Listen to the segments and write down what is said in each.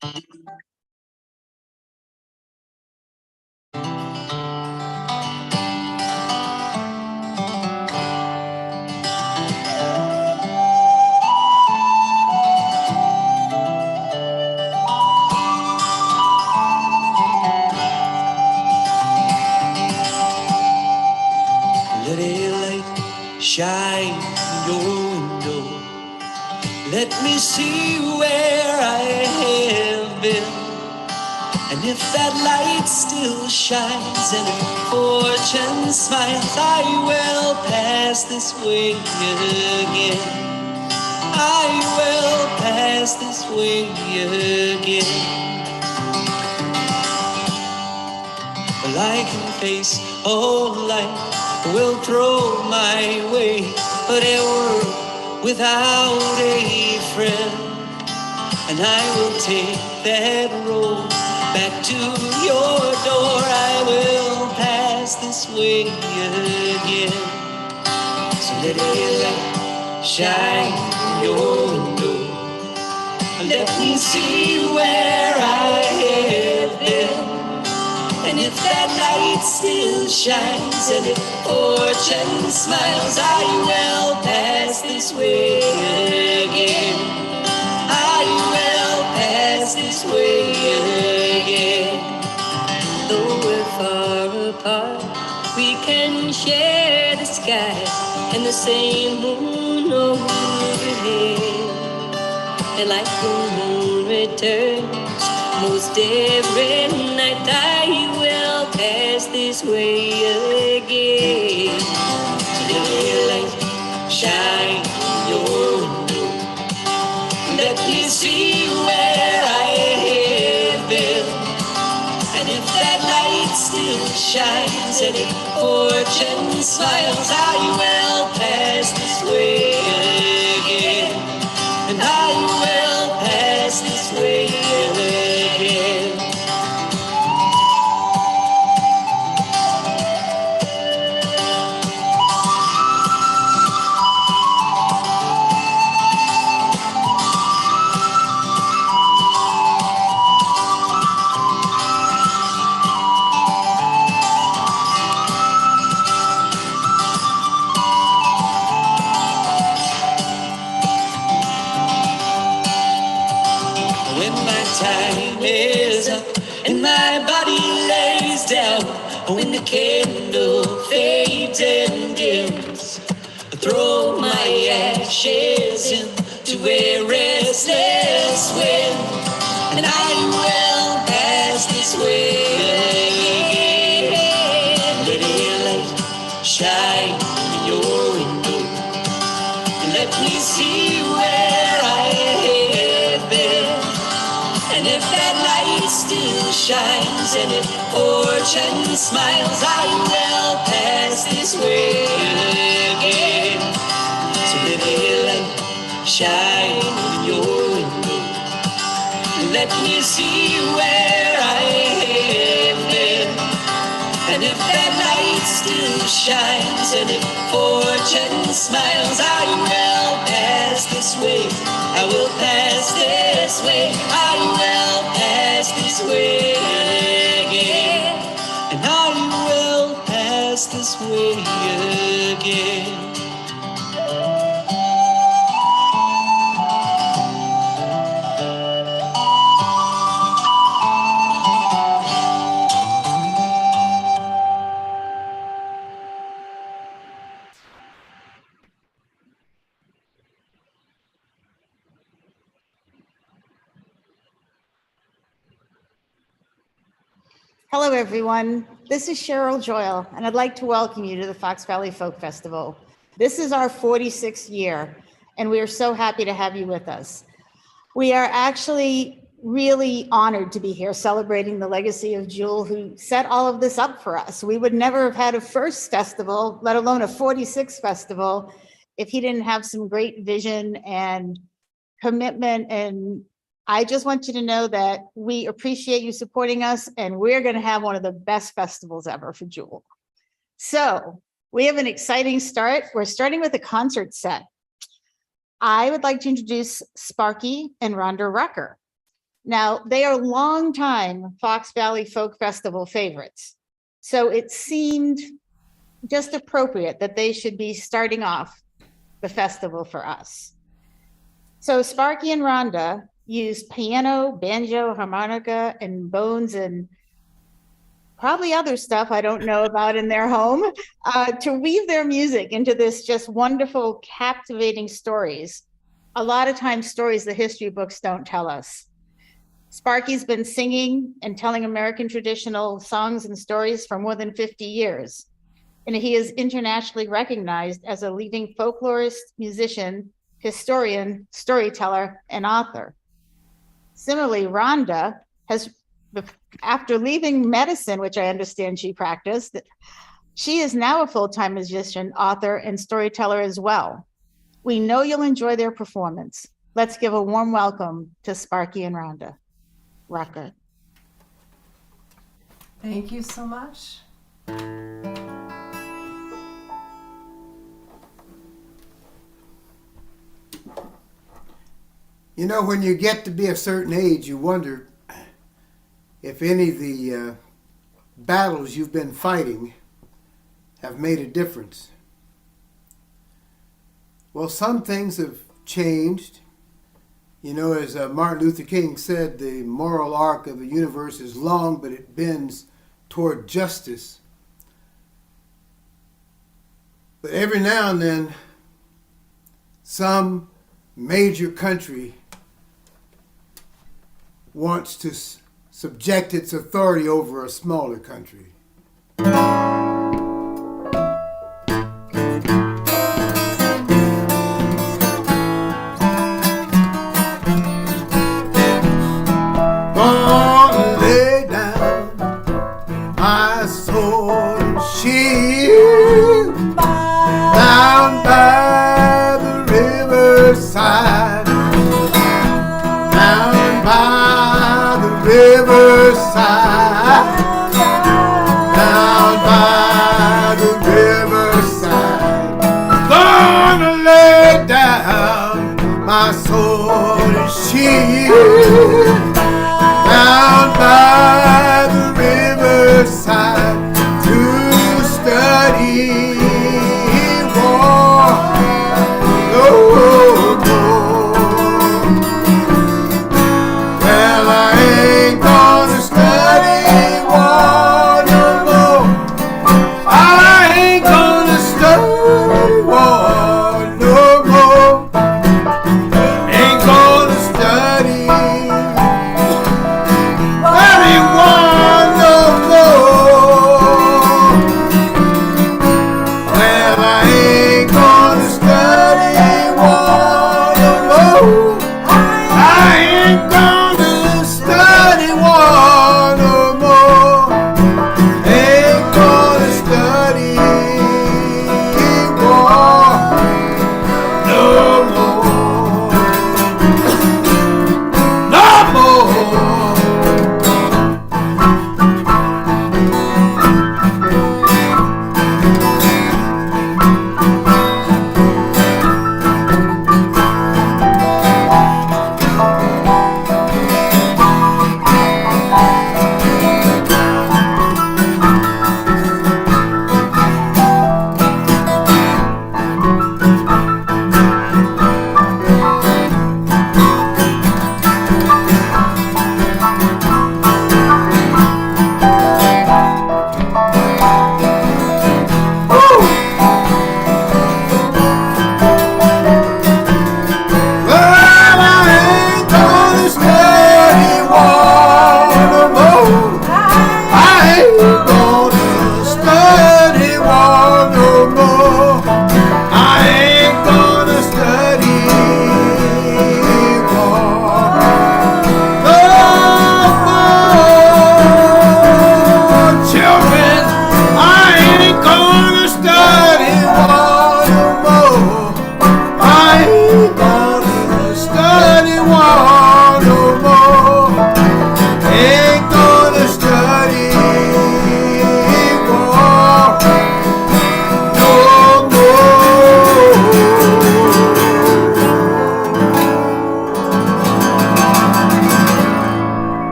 Let a light shine in your window. Let me see where I have been. And if that light still shines and if fortune smiles, I will pass this way again. I will pass this way again. Well, I can face all life will throw my way, but a world without a friend, and I will take that road back to your door. I will pass this way again. So let a light shine in your window. Let me see where I have been. And if that light still shines and if fortune smiles, I will pass this way again. I will pass this way again. Though we're far apart, we can share the sky and the same moon overhead. And like the moon returns most every night, I will pass this way again. Let a light shine in your window. Let me see where I have been. And if that light still shines and if fortune smiles, I will pass this way again. And I will pass this way again. When my time is up and my body lays down, when the candle fades and dims, throw my ashes into a restless wind, and I will pass this way again. Let a light shine in your window. Let me see where I have been. And if that light still shines and if fortune smiles, I will pass this way again. So let a light shine in your window. Let me see where I have been. And if that light still shines and if fortune smiles, I will pass this way. I will pass this way. I will pass this way again. And I will pass this way again. Hello, everyone. This is Cheryl Joyle, and I'd like to welcome you to the Fox Valley Folk Festival. This is our 46th year, and we are so happy to have you with us. We are actually really honored to be here celebrating the legacy of Jewel, who set all of this up for us. We would never have had a first festival, let alone a 46th festival, if he didn't have some great vision and commitment. And I just want you to know that we appreciate you supporting us, and we're going to have one of the best festivals ever for Jewel. So we have an exciting start. We're starting with a concert set. I would like to introduce Sparky and Rhonda Rucker. Now, they are longtime Fox Valley Folk Festival favorites. So it seemed just appropriate that they should be starting off the festival for us. So Sparky and Rhonda used piano, banjo, harmonica, and bones, and probably other stuff I don't know about in their home, to weave their music into this just wonderful, captivating stories. A lot of times stories the history books don't tell us. Sparky's been singing and telling American traditional songs and stories for more than 50 years. And he is internationally recognized as a leading folklorist, musician, historian, storyteller, and author. Similarly, Rhonda has, after leaving medicine, which I understand she practiced, she is now a full-time musician, author, and storyteller as well. We know you'll enjoy their performance. Let's give a warm welcome to Sparky and Rhonda. Rucker. Thank you so much. You know, when you get to be a certain age, you wonder if any of the battles you've been fighting have made a difference. Well, some things have changed. You know, as Martin Luther King said, the moral arc of the universe is long, but it bends toward justice. But every now and then, some major country wants to subject its authority over a smaller country. Gonna lay down my sword and shield down by the riverside, down by the riverside, down by the riverside. Gonna lay down my sword and shield down by the riverside to study war. Oh, well, I ain't gonna study war no more. I ain't gonna study war no more. Ain't gonna study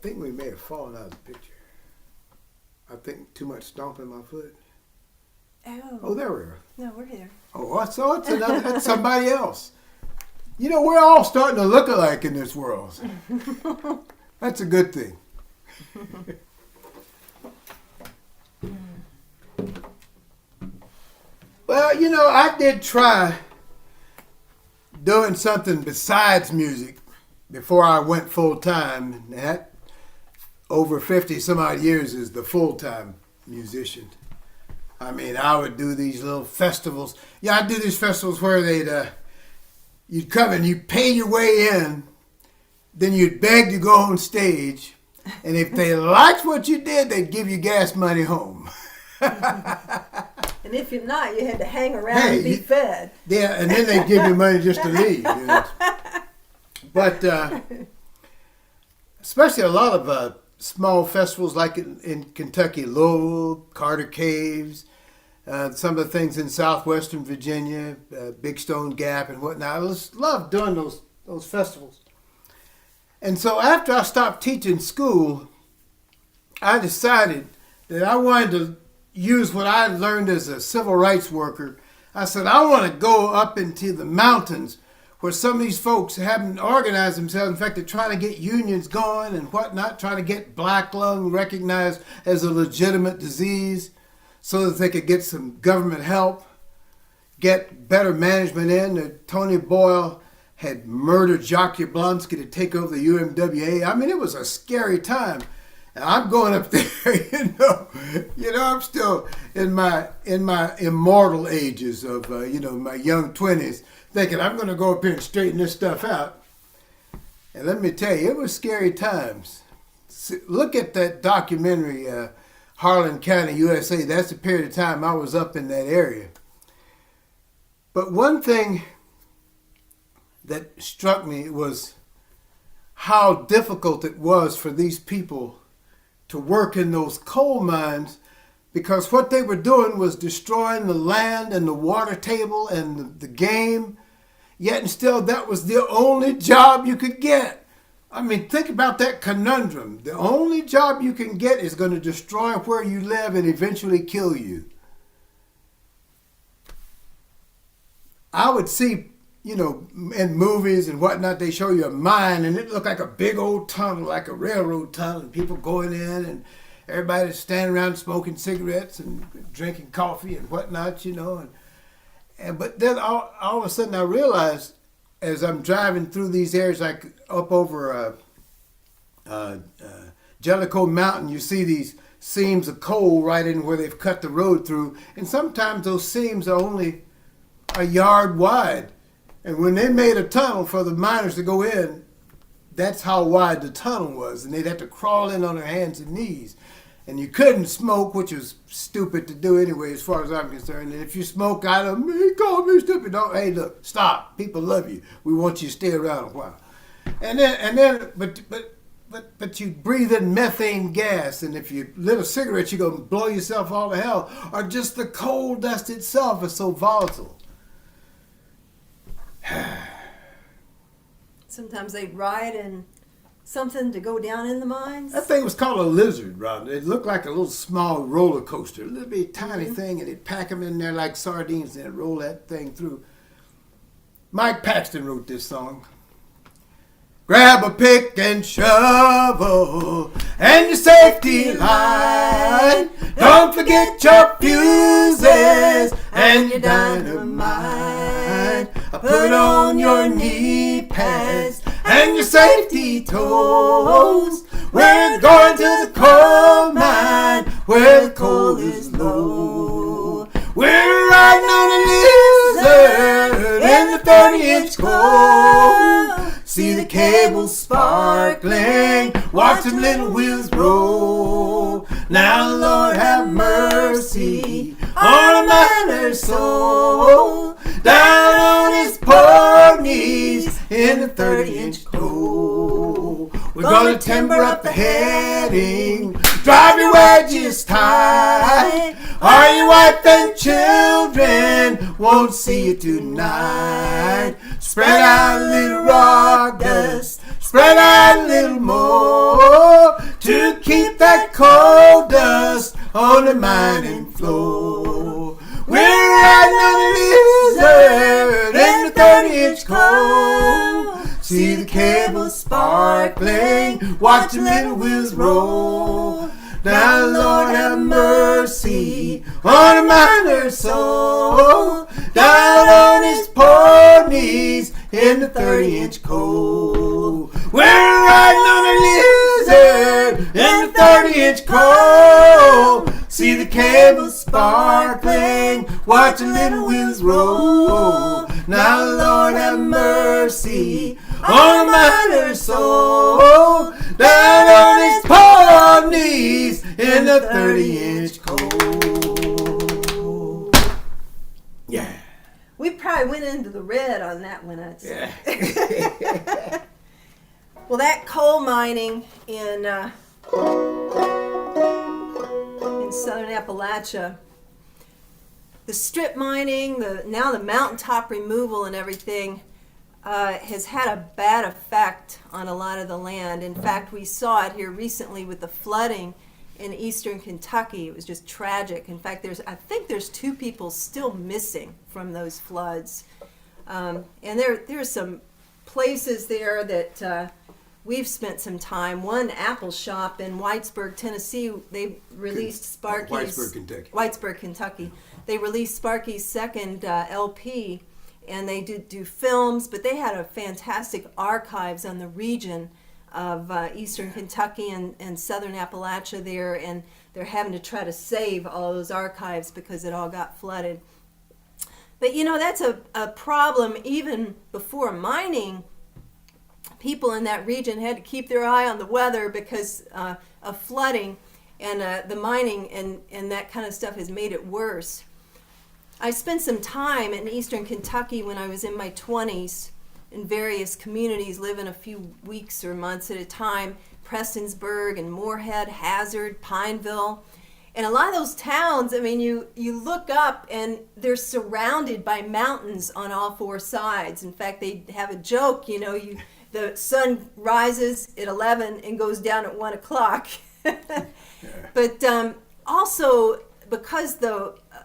think we may have fallen out of the picture. I think too much stomping my foot. Oh, there we are. No, we're here. Oh, so it's another, that's somebody else. You know, we're all starting to look alike in this world. That's a good thing. Well, you know, I did try doing something besides music before I went full-time. That, over 50 some odd years, is the full-time musician. I mean, I would do these little festivals. Yeah, I'd do these festivals where you'd come and you'd pay your way in, then you'd beg to go on stage, and if they liked what you did, they'd give you gas money home. And if you're not, you had to hang around and be fed. Yeah, and then they'd give you money just to leave. You know. But especially a lot of small festivals like in Kentucky, Louisville, Carter Caves, some of the things in southwestern Virginia, Big Stone Gap and whatnot. I just love doing those festivals. And so after I stopped teaching school, I decided that I wanted to use what I had learned as a civil rights worker. I said, I want to go up into the mountains where some of these folks haven't organized themselves. In fact, they're trying to get unions going and whatnot, trying to get black lung recognized as a legitimate disease so that they could get some government help, get better management in. Tony Boyle had murdered Jacques Yablonsky to take over the UMWA. I mean, it was a scary time. And I'm going up there, you know, I'm still in my immortal ages of, my young 20s, thinking I'm going to go up here and straighten this stuff out. And let me tell you, it was scary times. Look at that documentary, Harlan County, USA. That's the period of time I was up in that area. But one thing that struck me was how difficult it was for these people to work in those coal mines, because what they were doing was destroying the land and the water table and the game, yet and still that was the only job you could get. I mean, think about that conundrum. The only job you can get is going to destroy where you live and eventually kill you. I would see, in movies and whatnot, they show you a mine and it looked like a big old tunnel, like a railroad tunnel, and people going in and everybody standing around smoking cigarettes and drinking coffee and whatnot, but then all of a sudden I realized as I'm driving through these areas, like up over Jellicoe Mountain, you see these seams of coal right in where they've cut the road through, and sometimes those seams are only a yard wide. And when they made a tunnel for the miners to go in, that's how wide the tunnel was. And they'd have to crawl in on their hands and knees. And you couldn't smoke, which was stupid to do anyway, as far as I'm concerned. And if you smoke out of me, call me stupid. Don't, hey, look, stop. People love you. We want you to stay around a while. But you breathe in methane gas. And if you lit a cigarette, you're going to blow yourself all to hell. Or just the coal dust itself is so volatile. Sometimes they'd ride in something to go down in the mines. That thing was called a lizard, Rhonda. It looked like a little small roller coaster, a little bit tiny thing, and they'd pack them in there like sardines and they'd roll that thing through. Mike Paxton wrote this song. Grab a pick and shovel and your safety line. Don't forget your fuses and your dynamite. Put on your knee pads and your safety toes. We're going to the coal mine where the coal is low. We're riding on a lizard in the 30-inch coal. See the cables sparkling, watch them little wheels roll. Now Lord have mercy on a miner's soul. Down on his poor knees in the 30-inch coal. We're gonna timber up the heading, drive your wedges tight. All your wife and children won't see you tonight. Spread out a little rock dust, spread out a little more. on the mining floor. We're riding on the lizard in the 30-inch coal. See the cable sparkling, watch the little wheels roll. Now, Lord, have mercy on a miner's soul. Down on his poor knees in the 30-inch coal. We're riding on a lizard in the 30-inch coal. See the cable sparkling, watch the little wheels roll. Now, Lord, have mercy on a miner's soul. Down on his poor knees in the 30-inch coal. Yeah. We probably went into the red on that one, I'd say. Yeah. Well, that coal mining in southern Appalachia, the strip mining, now the mountaintop removal and everything, has had a bad effect on a lot of the land. In fact, we saw it here recently with the flooding in eastern Kentucky. It was just tragic. In fact, I think there's 2 people still missing from those floods. And there's some places there that we've spent some time. One apple shop in Whitesburg, Tennessee, they released Sparky's... Whitesburg, Kentucky. They released Sparky's second LP, and they do films, but they had a fantastic archives on the region of eastern Kentucky and southern Appalachia there, and they're having to try to save all those archives because it all got flooded. But that's a problem. Even before mining, people in that region had to keep their eye on the weather because of flooding, and the mining and that kind of stuff has made it worse. I spent some time in eastern Kentucky when I was in my 20s in various communities, living a few weeks or months at a time, Prestonsburg and Moorhead, Hazard, Pineville. And a lot of those towns, I mean, you look up and they're surrounded by mountains on all 4 sides. In fact, they have a joke, the sun rises at 11 and goes down at 1 o'clock. But also, because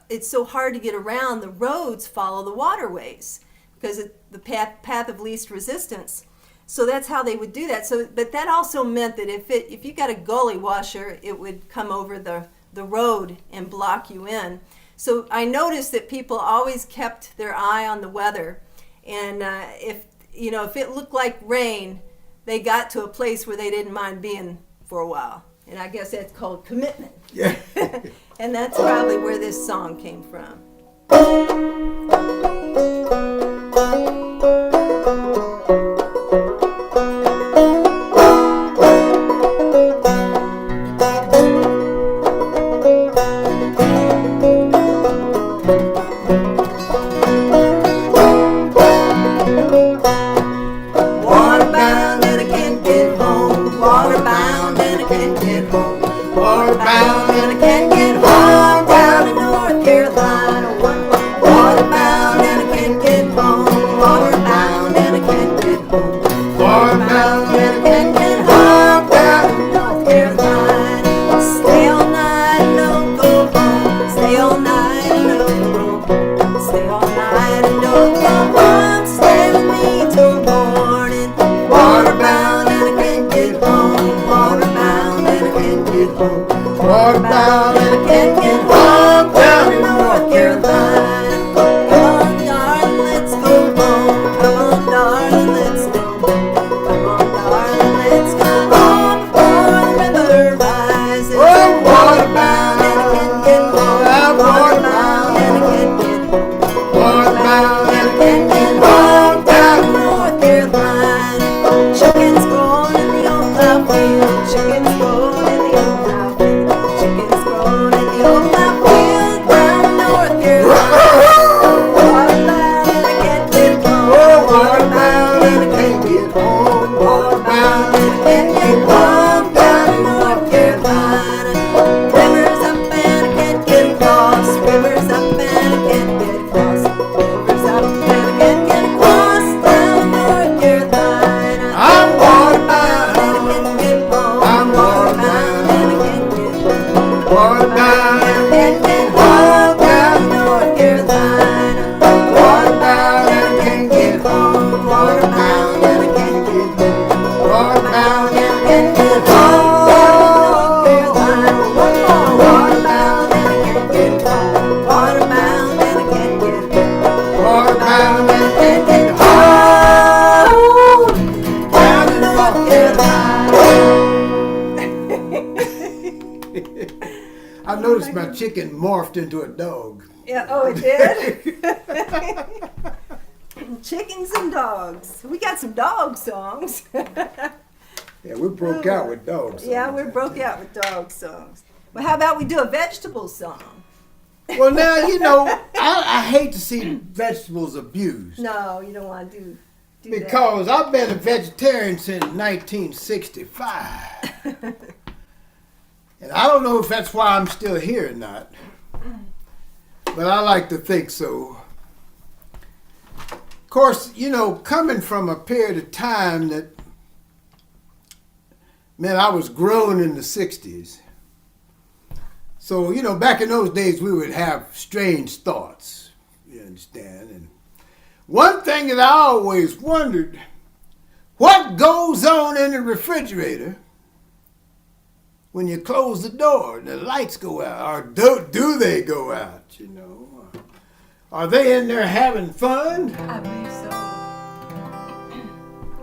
it's so hard to get around, the roads follow the waterways because it's the path of least resistance. So that's how they would do that. But that also meant that if you got a gully washer, it would come over the road and block you in. So I noticed that people always kept their eye on the weather, and if it looked like rain, they got to a place where they didn't mind being for a while. And I guess that's called commitment. Yeah. And that's probably where this song came from. Waterbound and I can't get home. Waterbound and I can't get home. Waterbound and I can't get home. Down in North Carolina. Waterbound and I can't get home. Waterbound and I can't get home. Waterbound and I can't get home. Down in North Carolina. Stay all night and don't go home. Stay all night and don't go home. Stay all night and don't go home. Stay with me till morning. Waterbound and I can't get home. Waterbound and I can't get home. Waterbound and I can't get home. Down in North Carolina. Come on, darling, let's go home. Come on, darling, let's go home. Come on, darling. guess my chicken morphed into a dog. Yeah, oh, it did? Chickens and dogs. We got some dog songs. Yeah, we broke out with dogs. Yeah, we broke out with dog songs. Well, how about we do a vegetable song? Well, now, you know, I hate to see vegetables abused. No, you don't want to do because I've been a vegetarian since 1965. And I don't know if that's why I'm still here or not. But I like to think so. Of course, you know, coming from a period of time that, man, I was grown in the 60s. So, you know, back in those days, we would have strange thoughts, you understand? And one thing that I always wondered, what goes on in the refrigerator when you close the door and the lights go out? Or do they go out, you know? Are they in there having fun? I believe so.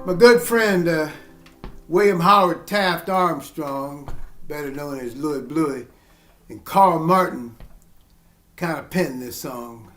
My good friend, William Howard Taft Armstrong, better known as Louis Bluey, and Carl Martin kind of penned this song.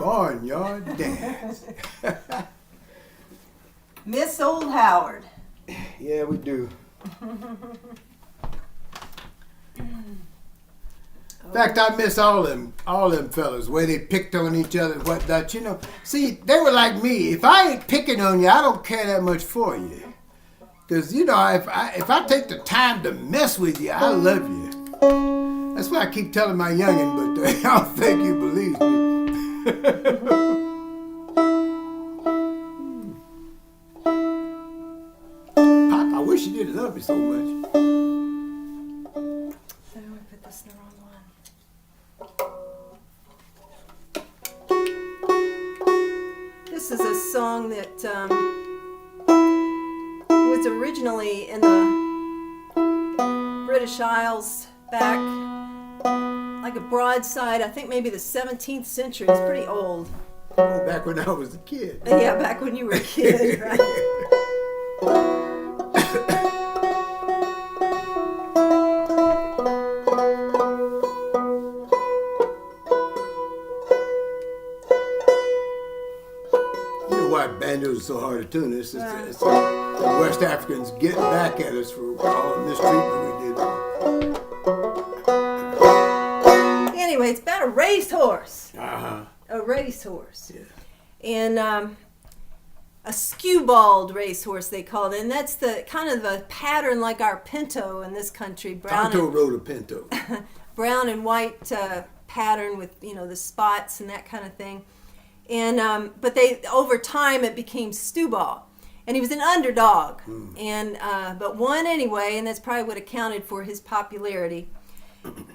Barnyard Dance. Miss Old Howard. Yeah, we do. In fact, I miss all them fellas, where they picked on each other and whatnot. You know, see, they were like me. If I ain't picking on you, I don't care that much for you. Because, you know, if I take the time to mess with you, I love you. That's why I keep telling my youngin', but I don't think you believe me. Pop, I wish you didn't love me so much. I put this in the wrong one. This is a song that was originally in the British Isles back like a broadside, I think maybe the 17th century. It's pretty old. Oh, back when I was a kid. Yeah, back when you were a kid, right? You know why banjos are so hard to tune? It's the West Africans getting back at us for all the mistreatment we did. Anyway, it's about a racehorse. Uh-huh. A racehorse. Yeah. And a skewbald racehorse, they call it. And that's the kind of a pattern like our pinto in this country. Tonto rode a pinto. Brown and white pattern with, you know, the spots and that kind of thing. And but they over time it became stewball. And he was an underdog. And but won anyway, and that's probably what accounted for his popularity.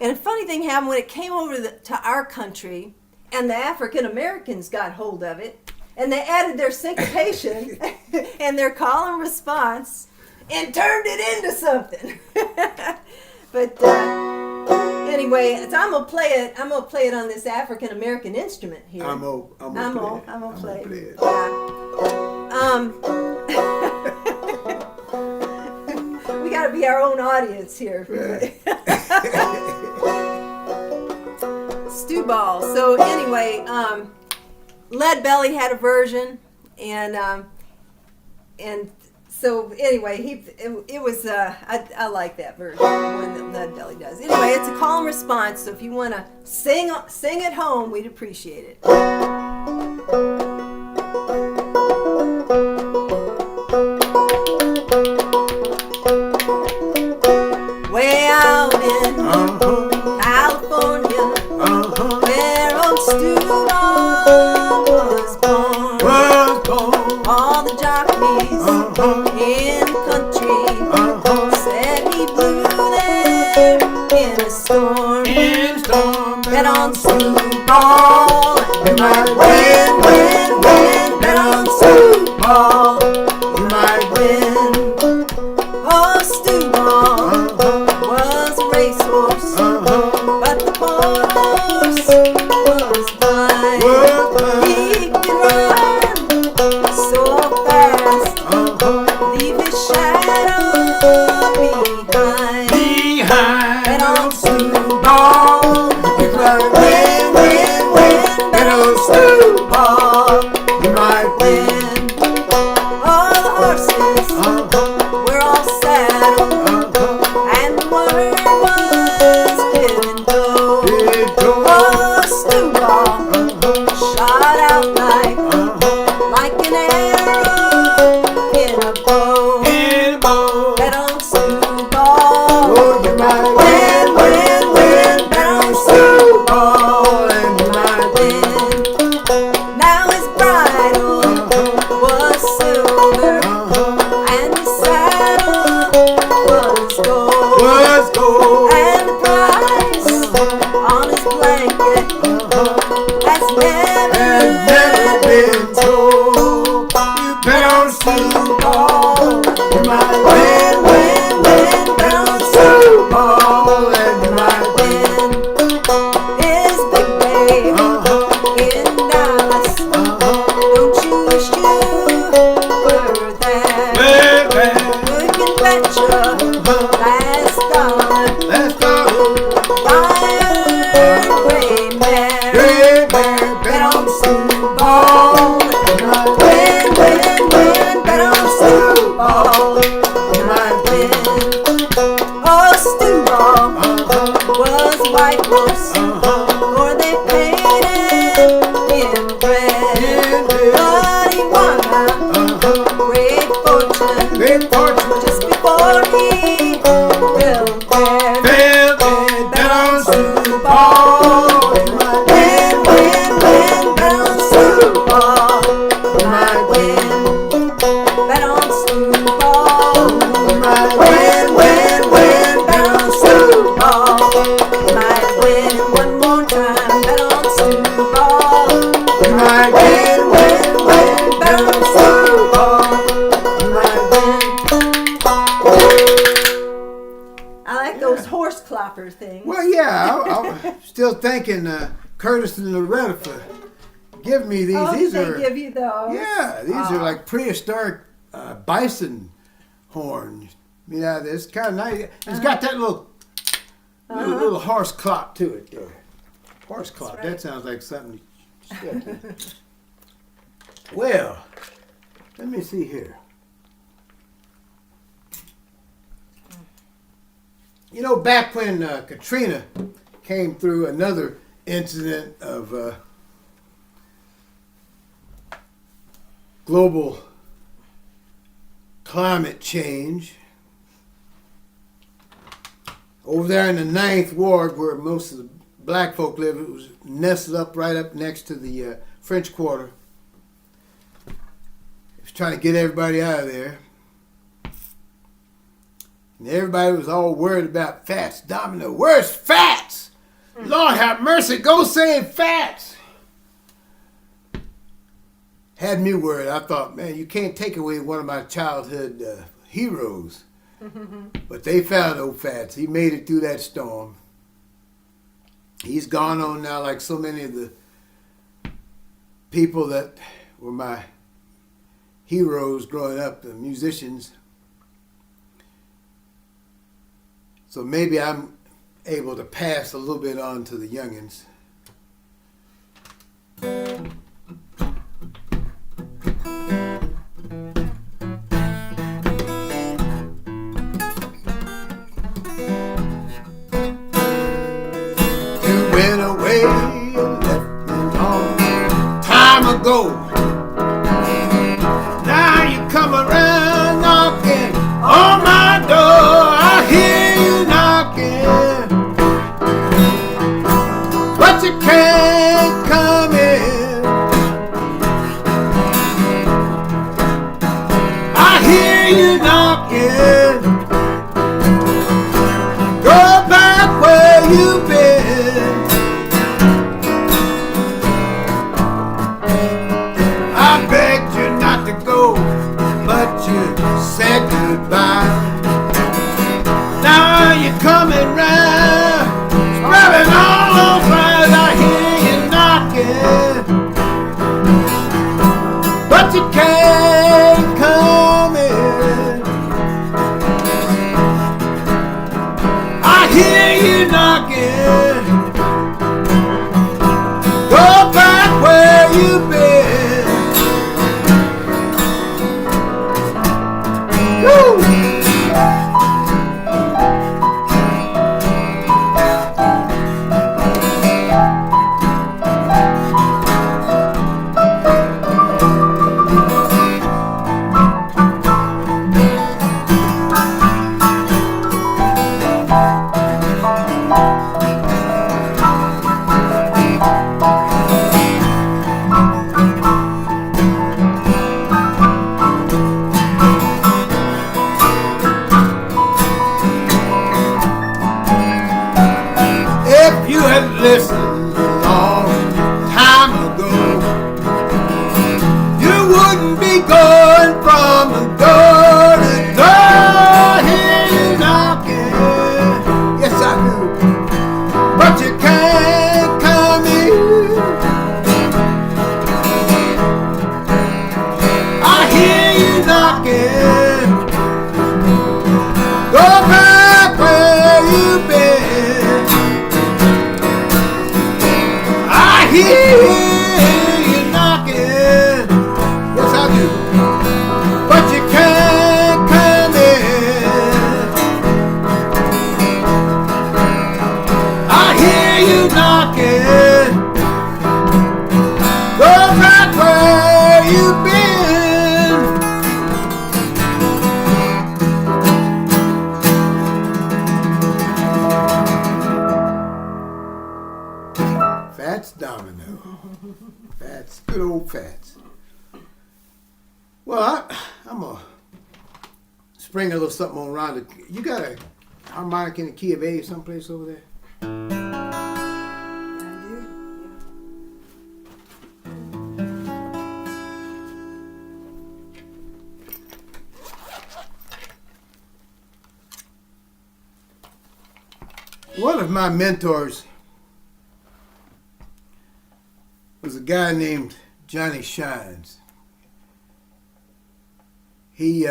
And a funny thing happened when it came over to our country, and the African Americans got hold of it, and they added their syncopation and their call and response, and turned it into something. But anyway, so I'm gonna play it. I'm gonna play it on this African American instrument here. I'm gonna play it. We gotta be our own audience here. Right. Stew ball. So anyway, Lead Belly had a version, and so anyway, it was I like that version, the one that Lead Belly does. Anyway, it's a call and response. So if you want to sing at home, we'd appreciate it. Way out in California, where old Stewart was born. All the jockeys in the country said he blew there in a storm. Bet on Stewart, you might win. Bet on Stewart, you might win. Oh, Stewart was a racehorse, but the horse was blind. He could run so fast, leave his shadow behind. Bet on Stewart, you might win. Bet on Stewart, you might win. his white horse, or they painted in red. But he won a great fortune just before he fell dead. Bet on Super Bowl. Win, bet on Super Bowl. You might win. Bet on Super Bowl. Win, bet on Super Bowl. You might win one more time. Bet on Super Bowl. You might win, bet on Super Bowl. You might win. I like those horse clopper things. Well, yeah, I'm still thanking Curtis and Loretta for giving me these. Oh, These they are, give you those? yeah, these are like prehistoric bison horns. You know, it's kind of nice. It's got that little horse clop to it there. Horse clop. right. That sounds like something. Well, let me see here. You know, back when Katrina came through, another incident of global climate change. Over there in the 9th Ward, where most of the black folk live, it was nestled up right up next to the French Quarter. It was trying to get everybody out of there. And everybody was all worried about Fats Domino. Where's Fats? Lord have mercy, go saying Fats. Had me worried. I thought, man, you can't take away one of my childhood heroes. But they found old Fats. He made it through that storm. He's gone on now like so many of the people that were my heroes growing up, the musicians. So maybe I'm able to pass a little bit on to the youngins. You went away and left me long time ago. Now you come around knocking on my door. I hear you knocking, but you can't come in. I hear you knocking. Go back where you've been. I begged you not to go, but you said goodbye. Now you're coming round, spreading all those lies. I hear you knocking, but you can't come in. I hear you knocking. Go back where you've been. Woo! If you had listened a long time ago, you wouldn't be going from door to door. I hear you knocking, yes I do, but you can't come in. I hear you knocking. Go back where you've been. I hear you knocking, yes I do, but you can't come in. I keep knocking. Go back where you've been. Fats Domino. Fats, good old Fats. Well, I'm going to spring a little something on Rhonda. You got a harmonica in the key of A someplace over there? I do. One of my mentors was a guy named Johnny Shines. He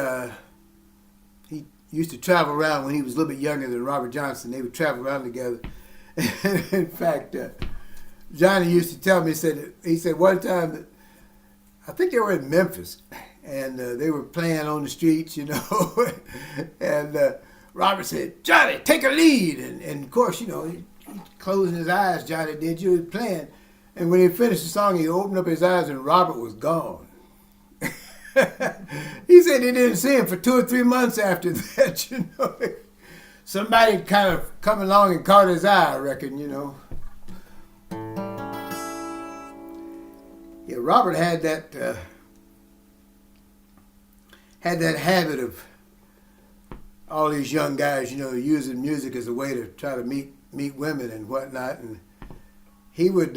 used to travel around when he was a little bit younger than Robert Johnson. They would travel around together. In fact, Johnny used to tell me, he said one time that I think they were in Memphis, and they were playing on the streets, you know, and Robert said, "Johnny, take a lead." And of course, you know, he closing his eyes, Johnny did, you was playing. And when he finished the song, he opened up his eyes and Robert was gone. He said he didn't see him for 2 or 3 months after that, you know. Somebody kind of come along and caught his eye, I reckon, you know. Yeah, Robert had that habit of all these young guys, you know, using music as a way to try to meet women and whatnot. And he would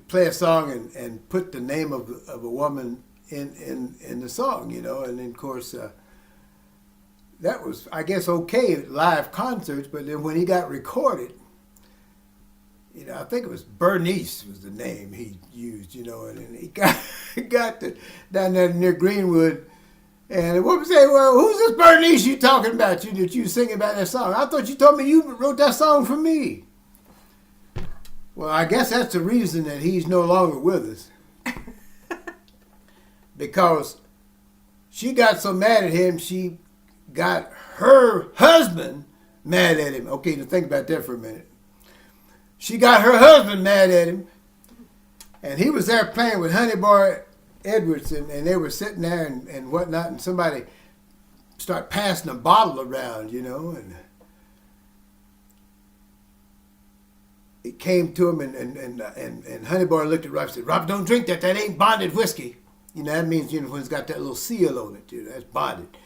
play a song and put the name of a woman in the song, you know. And then, of course, that was, I guess, okay at live concerts. But then when he got recorded, you know, I think it was Bernice was the name he used, you know. And then he got down there near Greenwood. And the woman said, "Well, who's this Bernice you talking about? That you singing about that song? I thought you told me you wrote that song for me." Well, I guess that's the reason that he's no longer with us. Because she got so mad at him, she got her husband mad at him. Okay, now think about that for a minute. She got her husband mad at him, and he was there playing with Honey Boy Edwards, and they were sitting there and whatnot, and somebody started passing a bottle around, you know, and it came to him, and Honey Boy looked at Rob and said, "Rob, don't drink that. That ain't bonded whiskey." You know, that means, you know, when it's got that little seal on it, you know, that's bonded.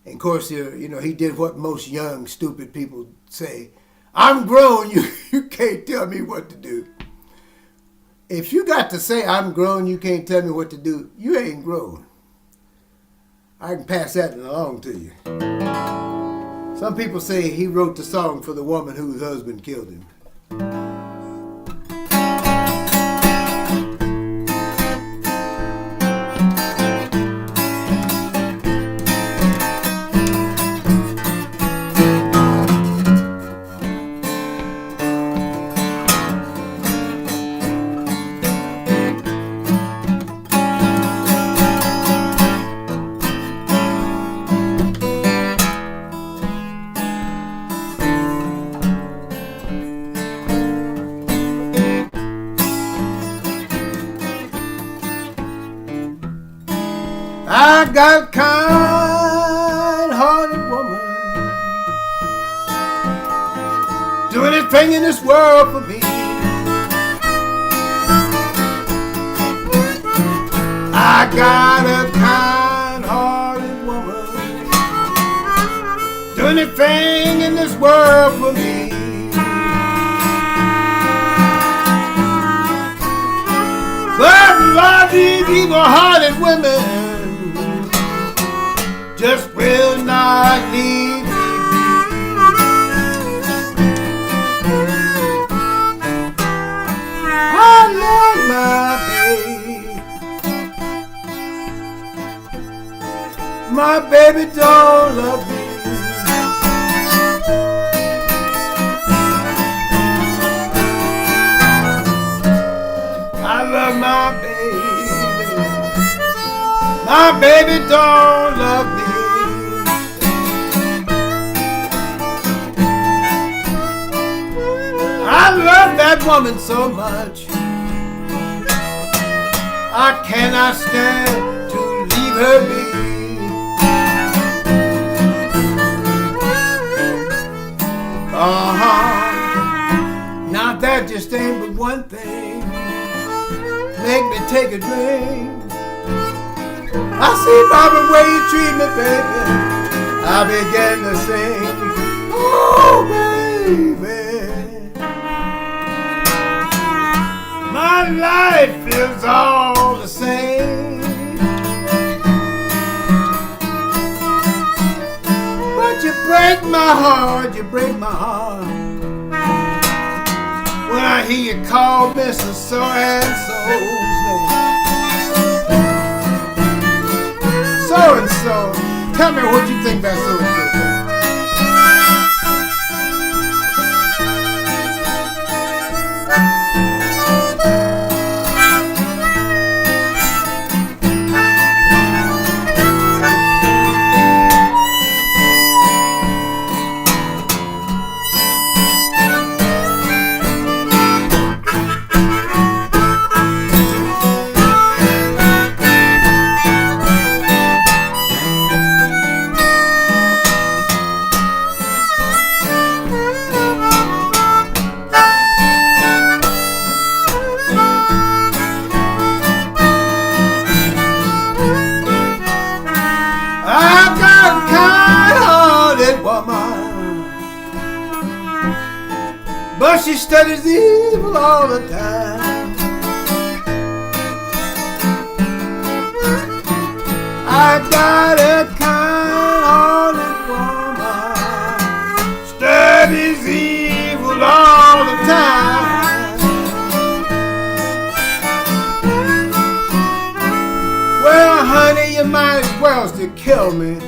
And of course, you know, he did what most young, stupid people say. "I'm grown, you can't tell me what to do." If you got to say, "I'm grown, you can't tell me what to do," you ain't grown. I can pass that along to you. Some people say he wrote the song for the woman whose husband killed him. I got a kind-hearted woman, do anything in this world for me. I got a kind-hearted woman, do anything in this world for me. But a lot of these evil-hearted women just will not leave me be. I love my baby. My baby don't love me. I love my baby. My baby don't love me. that woman so much. I cannot stand to leave her be. Now that just ain't but one thing make me take a drink. I see by the way you treat me, baby, I began to sing. Oh, baby, my life is all the same. But you break my heart, you break my heart when I hear you call Mr. So-and-so's name. So-and-so, tell me what you think about so-and-so. But she studies evil all the time. I got a kind-hearted woman, studies evil all the time. Well, honey, you might as well to kill me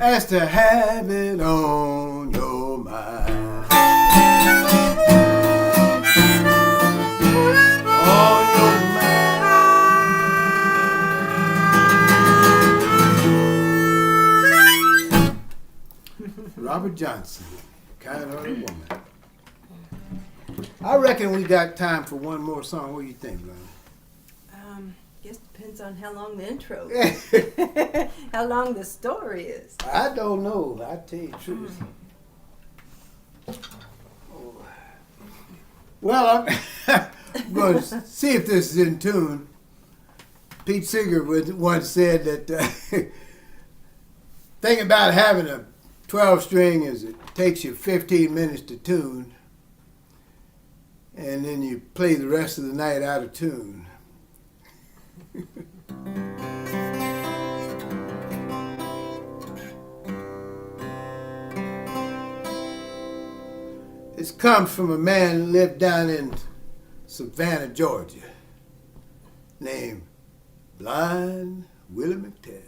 as to have it on your mind. Robert Johnson, kind-hearted woman. I reckon we got time for one more song. What do you think, Rhonda? Guess depends on how long the intro is. How long the story is. I don't know. I tell you the truth. Well, I'm going to see if this is in tune. Pete Seeger once said that thing about having a 12-string is it takes you 15 minutes to tune, and then you play the rest of the night out of tune. This comes from a man who lived down in Savannah, Georgia, named Blind Willie McTell.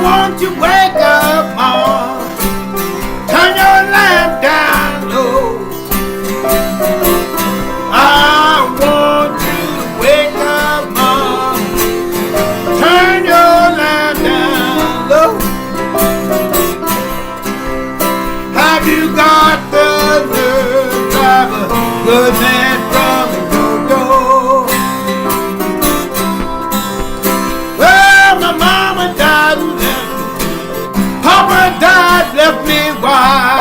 Won't you wake up, Mom? Turn your lamp down low. I want you to wake up, Mom. Turn your lamp down low. Have you got the nerve, drive a good man from your door? Well, my mama died and left. Papa died, left me wild.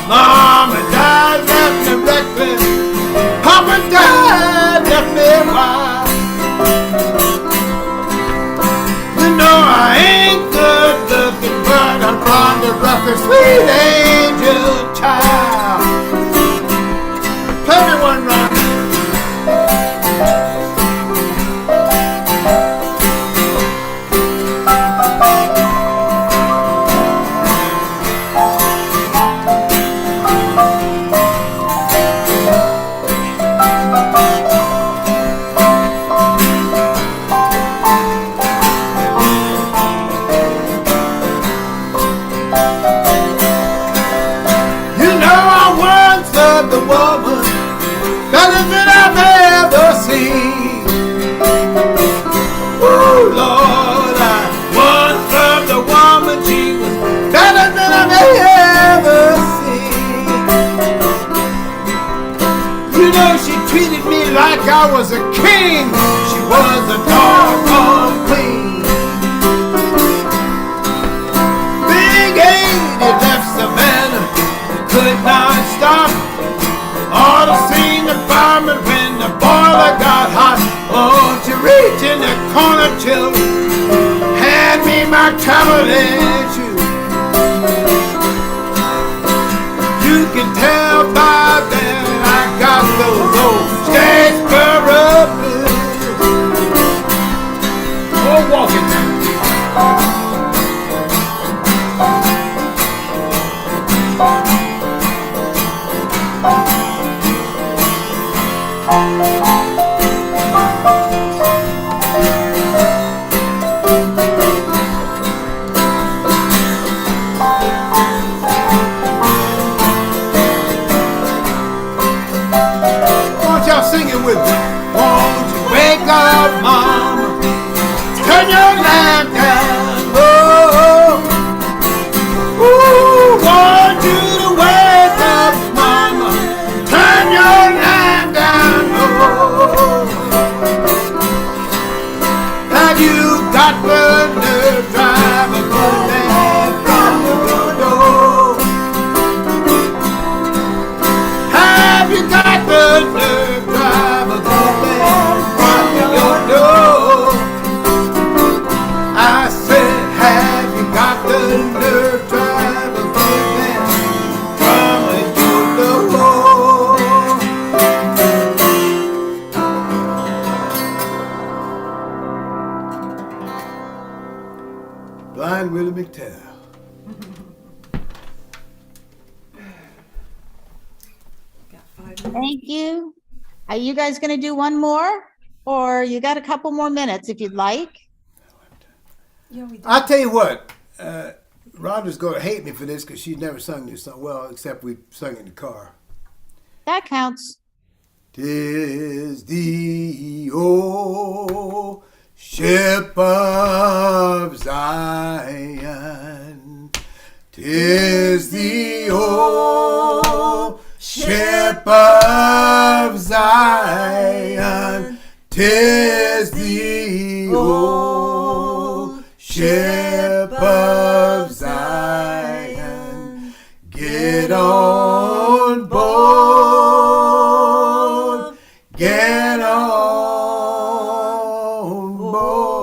Mama died, left me reckless. Papa died, left me wild. You know I ain't good looking, but I'm Rhonda, Rucker, sweet angel child. Play me one, Rhonda. woman better than I've ever seen. Oh Lord, I once loved a woman, she was better than I've ever seen. You know, she treated me like I was a king. She was a doggone queen. Big 80 left Savannah, could not stop. Ought to seen the fireman when the boiler got hot. Won't you reach in the corner, children, hand me my traveling shoes. You can tell by then I got those old Statesboro blues. Oh, walking down. Singing with me. Won't you wake up, mama? Turn your lamp down. Oh, ooh, want you to wake up, mama? Turn your lamp down. Oh, have you got the nerve, drive a good man from your door? Have you got the nerve? I said, have you got the nerve, drive a good man from your door? Blind Willie McTell. Thank you. Are you guys going to do one more? Or you got a couple more minutes if you'd like? Yeah, we do. I'll tell you what, Rhonda's going to hate me for this because she's never sung this song. Well, except we sung it in the car. That counts. 'Tis the old ship of Zion. 'Tis the old ship of Zion. 'Tis the old ship of Zion. Get on board. Get on board.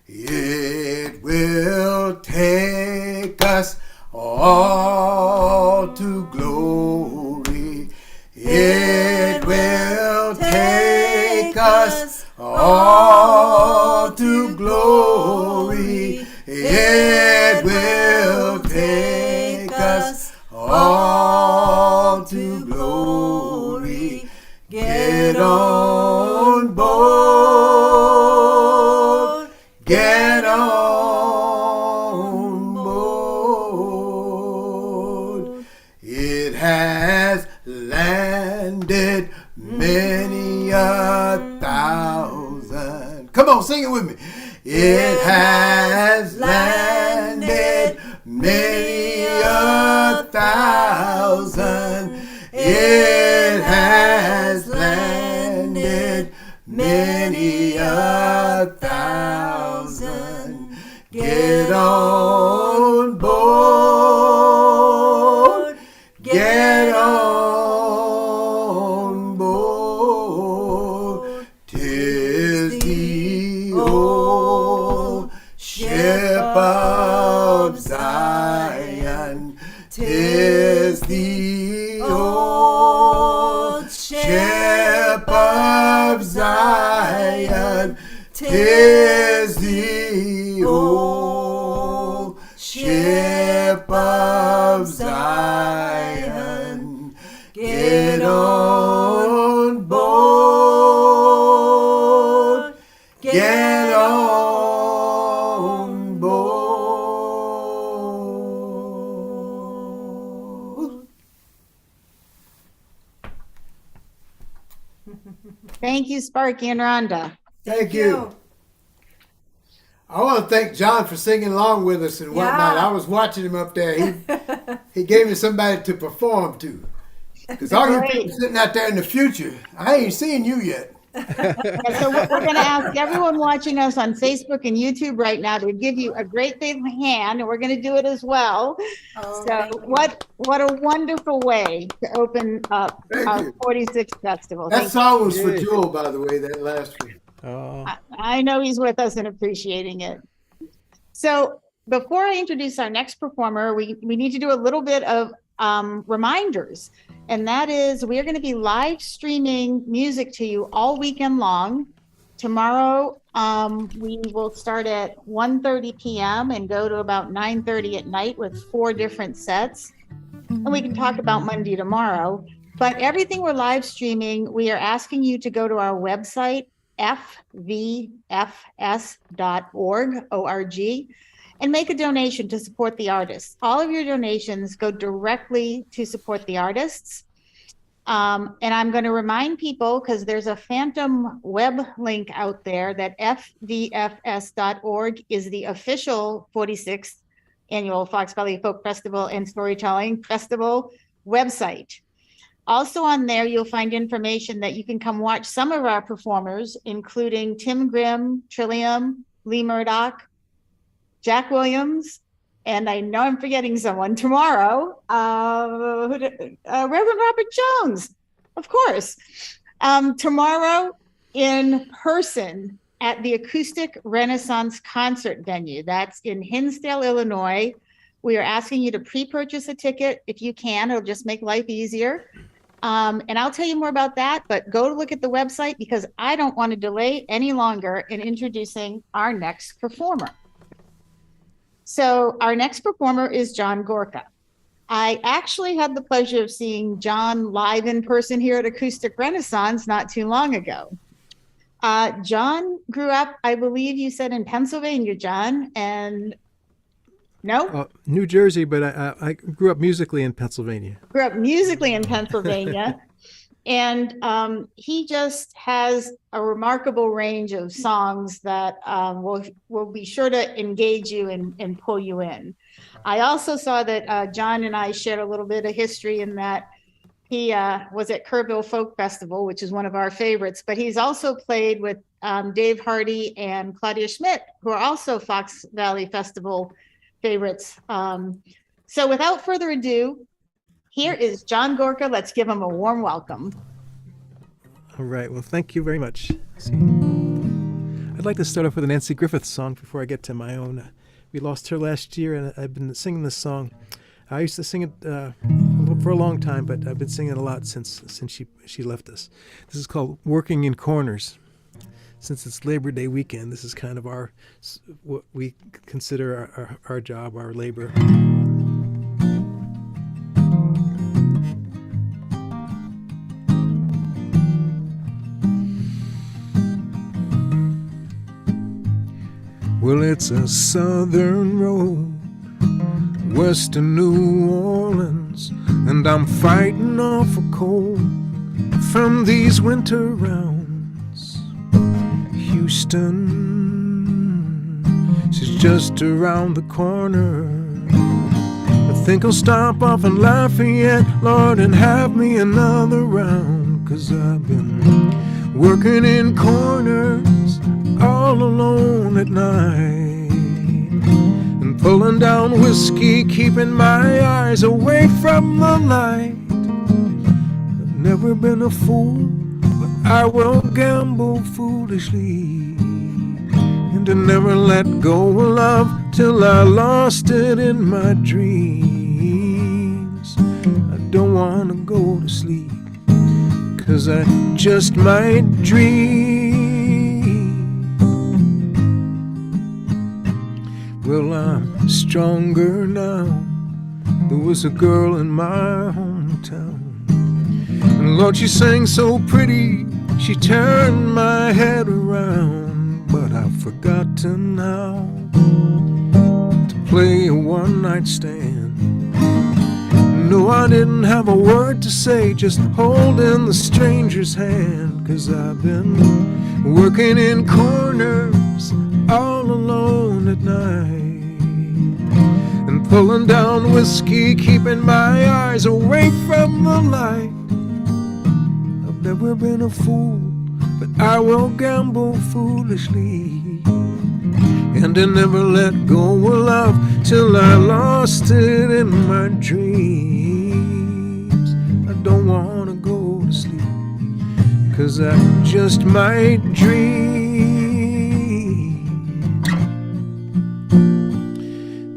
It will take us all to glory. It will take us all to glory. It will take us all to glory. Get on board. Get on board. It has landed many a thousand. Come on, sing it with me. It has landed many a thousand. It has landed many a thousand. Get on board. Get on board. 'Tis the old ship of Zion. 'Tis the old ship of Zion. 'Tis the old ship of Zion. Get on board. Get on board. Thank you, Sparky and Rhonda. Thank you. I want to thank John for singing along with us and whatnot. Yeah. I was watching him up there. He gave me somebody to perform to. Because all you people sitting out there in the future, I ain't seen you yet. So we're going to ask everyone watching us on Facebook and YouTube right now to give you a great big hand, and we're going to do it as well. Oh, So what a wonderful way to open up our 46th festival. That Thank song was for Joel, by the way, that last one. Oh, I know he's with us and appreciating it. So before I introduce our next performer, we need to do a little bit of reminders. And that is, we are going to be live streaming music to you all weekend long. Tomorrow, we will start at 1:30 p.m. and go to about 9:30 at night with 4 different sets. And we can talk about Monday tomorrow. But everything we're live streaming, we are asking you to go to our website, fvfs.org, and make a donation to support the artists. All of your donations go directly to support the artists. And I'm going to remind people, because there's a phantom web link out there, that fvfs.org is the official 46th annual Fox Valley Folk Festival and Storytelling Festival website. Also on there, you'll find information that you can come watch some of our performers, including Tim Grimm, Trillium, Lee Murdoch, Jack Williams, and I know I'm forgetting someone tomorrow, Reverend Robert Jones, of course. Tomorrow in person at the Acoustic Renaissance Concert Venue. That's in Hinsdale, Illinois. We are asking you to pre-purchase a ticket if you can. It'll just make life easier. And I'll tell you more about that, but go to look at the website because I don't want to delay any longer in introducing our next performer. So our next performer is John Gorka. I actually had the pleasure of seeing John live in person here at Acoustic Renaissance not too long ago. John grew up, I believe you said, in Pennsylvania, John, and no? New Jersey, but I grew up musically in Pennsylvania. Grew up musically in Pennsylvania. And he just has a remarkable range of songs that will be sure to engage you and pull you in. I also saw that John and I shared a little bit of history in that he was at Kerrville Folk Festival, which is one of our favorites, but he's also played with Dave Hardy and Claudia Schmidt, who are also Fox Valley Festival favorites. So without further ado, here is John Gorka. Let's give him a warm welcome. All right. Well, thank you very much. I'd like to start off with a Nancy Griffith song before I get to my own. We lost her last year, and I've been singing this song. I used to sing it for a long time, but I've been singing it a lot since she left us. This is called "Working in Corners." Since it's Labor Day weekend, this is kind of what we consider our job, our labor. Well, it's a southern road, west of New Orleans, and I'm fighting off a cold from these winter rounds. Houston, she's just around the corner. I think I'll stop off in Lafayette, Lord, and have me another round, 'cause I've been working in corners all alone at night, and pulling down whiskey, keeping my eyes away from the light. I've never been a fool, but I will gamble foolishly, and I never let go of love till I lost it in my dreams. I don't want to go to sleep, 'cause I just might dream. Well, I'm stronger now. There was a girl in my hometown, and Lord, she sang so pretty, she turned my head around. But I've forgotten how to play a one-night stand. No, I didn't have a word to say, just holding the stranger's hand. 'Cause I've been working in corners all alone at night, and pulling down whiskey, keeping my eyes away from the light. I've never been a fool, but I will gamble foolishly, and I never let go of love till I lost it in my dreams. I don't wanna go to sleep, 'cause I just might dream.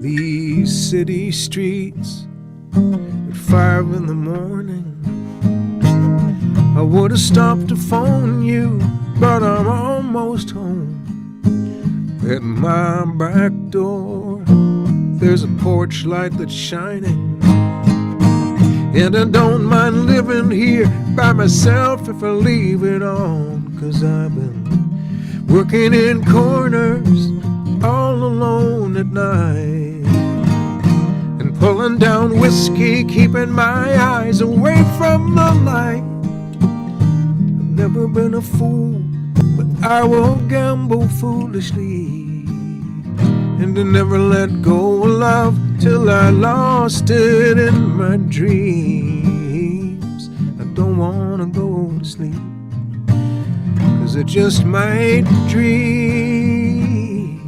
These city streets at 5 in the morning, I would have stopped to phone you, but I'm almost home. At my back door, there's a porch light that's shining, and I don't mind living here by myself if I leave it on. 'Cause I've been working in corners all alone at night, and pulling down whiskey, keeping my eyes away from the light. I've never been a fool, but I will gamble foolishly, and I never let go of love till I lost it in my dreams. I don't wanna go to sleep, 'cause I just might dream.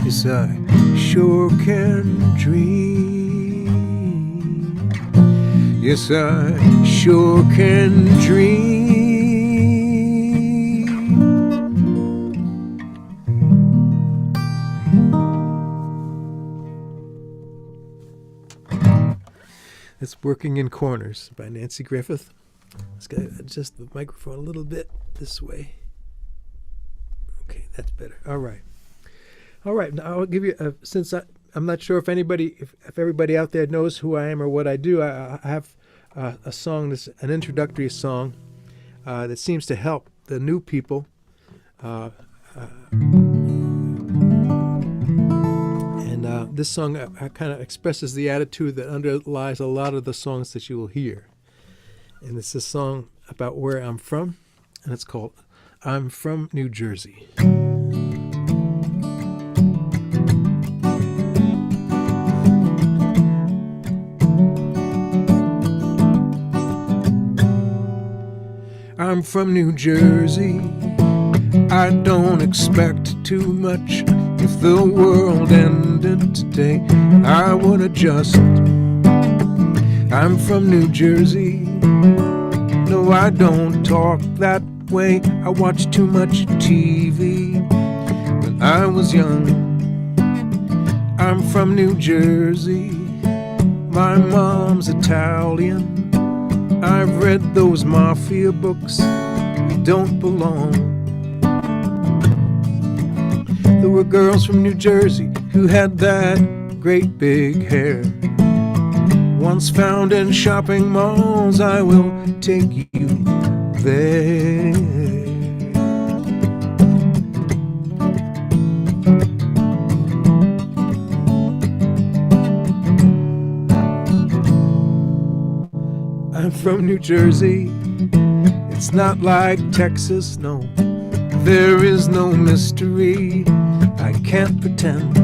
Yes, I sure can dream. Yes, I sure can dream. It's Working in Corners by Nancy Griffith. Let's adjust the microphone a little bit this way. Okay, that's better. All right. Now I'll give you, since I'm not sure if everybody out there knows who I am or what I do, I have a song, an introductory song that seems to help the new people. This song kind of expresses the attitude that underlies a lot of the songs that you will hear. And it's a song about where I'm from, and it's called I'm From New Jersey. I'm from New Jersey. I don't expect too much. If the world ended today, I would adjust. I'm from New Jersey. No, I don't talk that way. I watch too much TV when I was young. I'm from New Jersey. My mom's Italian. I've read those mafia books. We don't belong. There were girls from New Jersey who had that great big hair. Once found in shopping malls, I will take you there. I'm from New Jersey. It's not like Texas, no. There is no mystery. I can't pretend.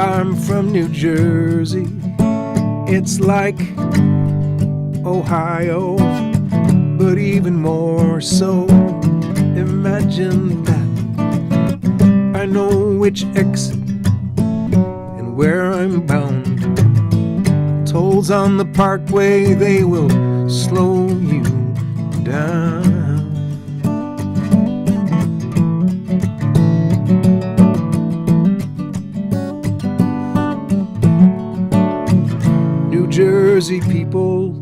I'm from New Jersey. It's like Ohio, but even more so. Imagine that. I know which exit and where I'm bound. Tolls on the parkway, they will slow you down. New Jersey people,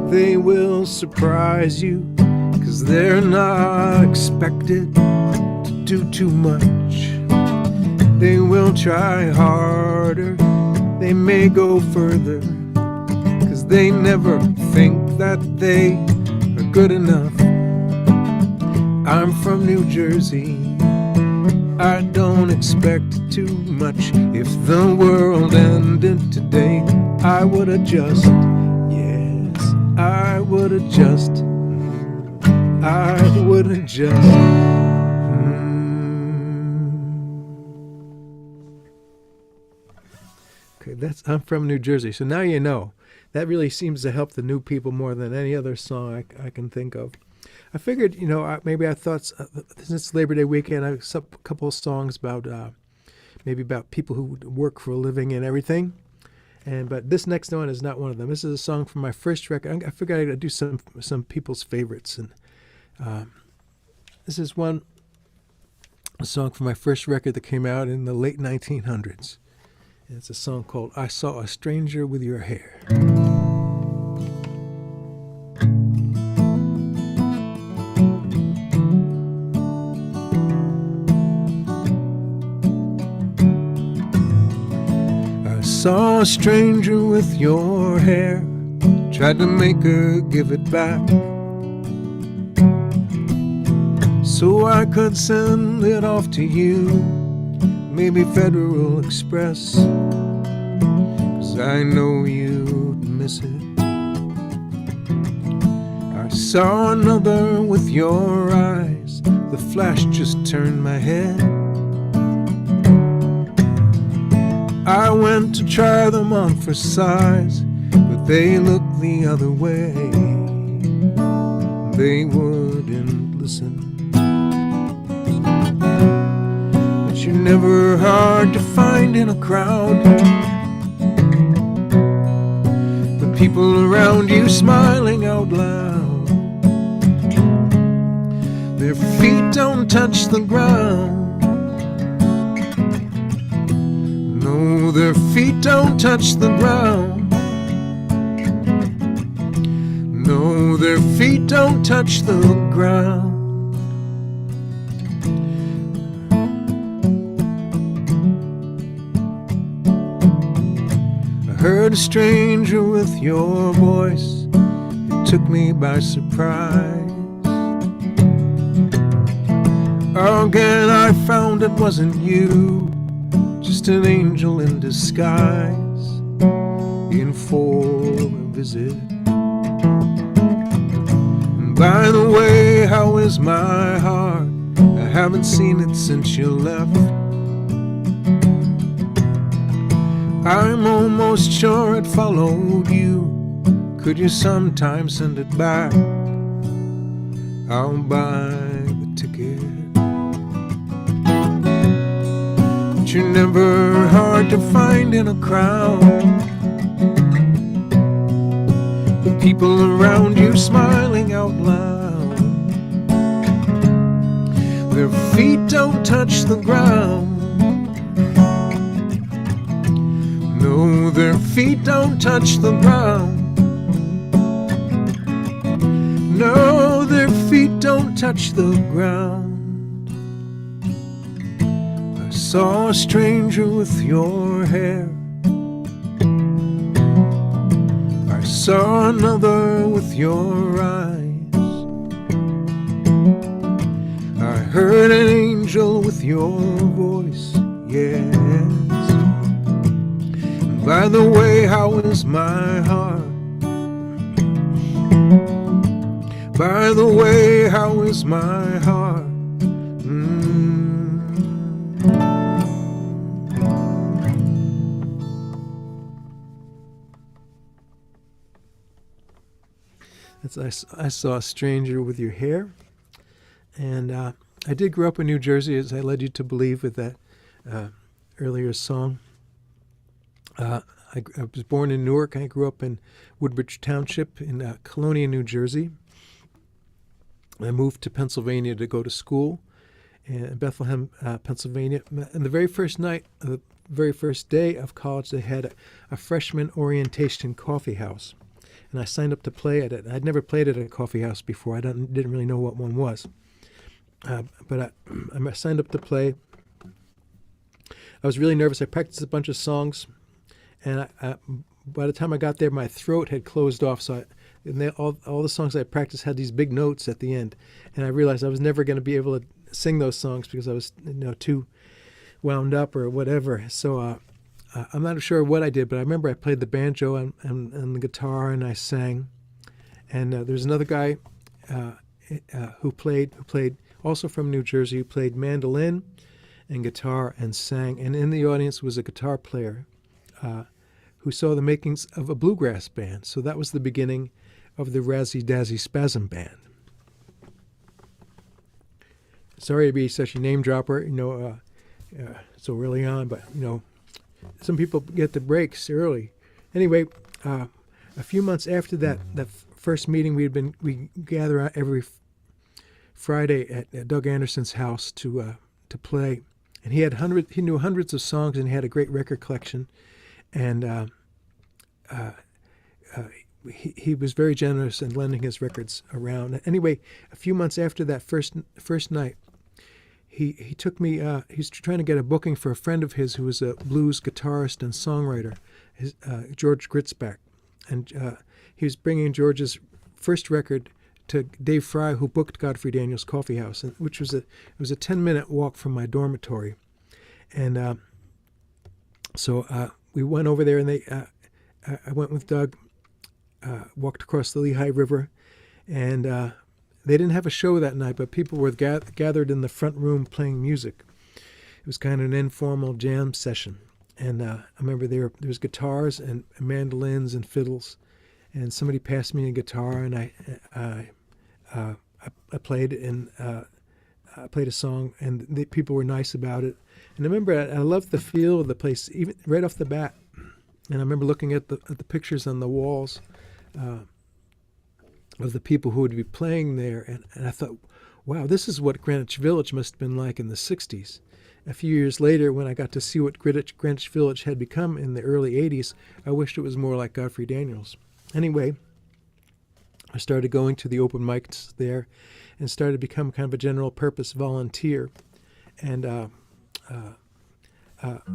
they will surprise you, 'cause they're not expected to do too much. They will try harder, they may go further, 'cause they never think that they are good enough. I'm from New Jersey. I don't expect too much. If the world ended today, I would adjust. Yes, I would adjust. I would adjust. Okay, I'm from New Jersey, so now you know. That really seems to help the new people more than any other song I can think of. I figured, maybe I thought since Labor Day weekend, I have a couple of songs about maybe about people who work for a living and everything. But this next one is not one of them. This is a song from my first record. I figured I'd do some people's favorites, and this is a song from my first record that came out in the late 1900s. And it's a song called "I Saw a Stranger with Your Hair." I saw a stranger with your hair, tried to make her give it back, so I could send it off to you, maybe Federal Express, 'cause I know you'd miss it. I saw another with your eyes, the flash just turned my head. I went to try them on for size, but they looked the other way. They wouldn't listen. But you're never hard to find in a crowd. The people around you smiling out loud. Their feet don't touch the ground. No, their feet don't touch the ground. No, their feet don't touch the ground. I heard a stranger with your voice. It took me by surprise. Again I found it wasn't you, just an angel in disguise, in for a visit. And by the way, how is my heart? I haven't seen it since you left. I'm almost sure it followed you. Could you sometime send it back? I'll buy the ticket. You're never hard to find in a crowd. The people around you smiling out loud. Their feet don't touch the ground. No, their feet don't touch the ground. No, their feet don't touch the ground. Saw a stranger with your hair. I saw another with your eyes. I heard an angel with your voice, yes. And by the way, how is my heart? By the way, how is my heart? I saw a stranger with your hair. And I did grow up in New Jersey, as I led you to believe with that earlier song. I was born in Newark. I grew up in Woodbridge Township in Colonia, New Jersey. I moved to Pennsylvania to go to school in Bethlehem, Pennsylvania. And the very first night, the very first day of college, they had a freshman orientation coffee house. And I signed up to play at it. I'd never played at a coffee house before. I didn't really know what one was. But I signed up to play. I was really nervous. I practiced a bunch of songs. And by the time I got there, my throat had closed off. So all the songs I practiced had these big notes at the end. And I realized I was never going to be able to sing those songs because I was too wound up or whatever. So I'm not sure what I did, but I remember I played the banjo and the guitar, and I sang. And there's another guy who played also from New Jersey, who played mandolin and guitar and sang. And in the audience was a guitar player who saw the makings of a bluegrass band. So that was the beginning of the Razzie Dazzy Spasm Band. Sorry to be such a name dropper, so early on, but some people get the breaks early. Anyway, a few months after that first meeting, we gather out every Friday at Doug Anderson's house to play, and he knew hundreds of songs, and he had a great record collection, and he was very generous in lending his records around. Anyway, a few months after that first night, he took me. He's trying to get a booking for a friend of his who was a blues guitarist and songwriter, George Gritzbach, and he was bringing George's first record to Dave Fry, who booked Godfrey Daniels Coffee House, which was a 10-minute walk from my dormitory, and so we went over there, and I went with Doug, walked across the Lehigh River, and they didn't have a show that night, but people were gathered in the front room playing music. It was kind of an informal jam session. And I remember there was guitars and mandolins and fiddles. And somebody passed me a guitar, and I played I played a song, and the people were nice about it. And I remember I loved the feel of the place, even right off the bat. And I remember looking at the pictures on the walls of the people who would be playing there, and I thought, wow, this is what Greenwich Village must have been like in the 60s. A few years later, when I got to see what Greenwich Village had become in the early 80s, I wished it was more like Godfrey Daniels. Anyway, I started going to the open mics there and started to become kind of a general purpose volunteer. And I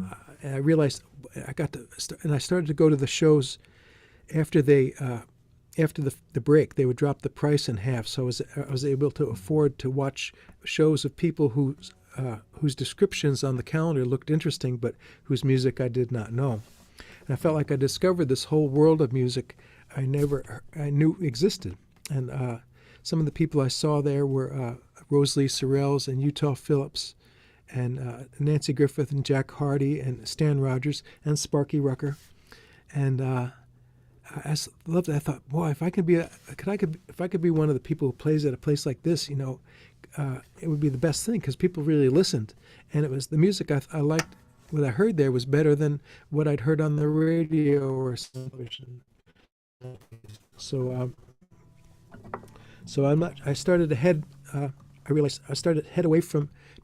realized I started to go to the shows after the break. They would drop the price in half, so I was able to afford to watch shows of people whose descriptions on the calendar looked interesting, but whose music I did not know. And I felt like I discovered this whole world of music I knew existed. And some of the people I saw there were Rosalie Sorrells and Utah Phillips, and Nancy Griffith and Jack Hardy and Stan Rogers and Sparky Rucker, and I loved it. I thought, boy, if I could be one of the people who plays at a place like this, it would be the best thing, because people really listened, and it was the music I liked. What I heard there was better than what I'd heard on the radio or television. So I started to head. I realized I started to head away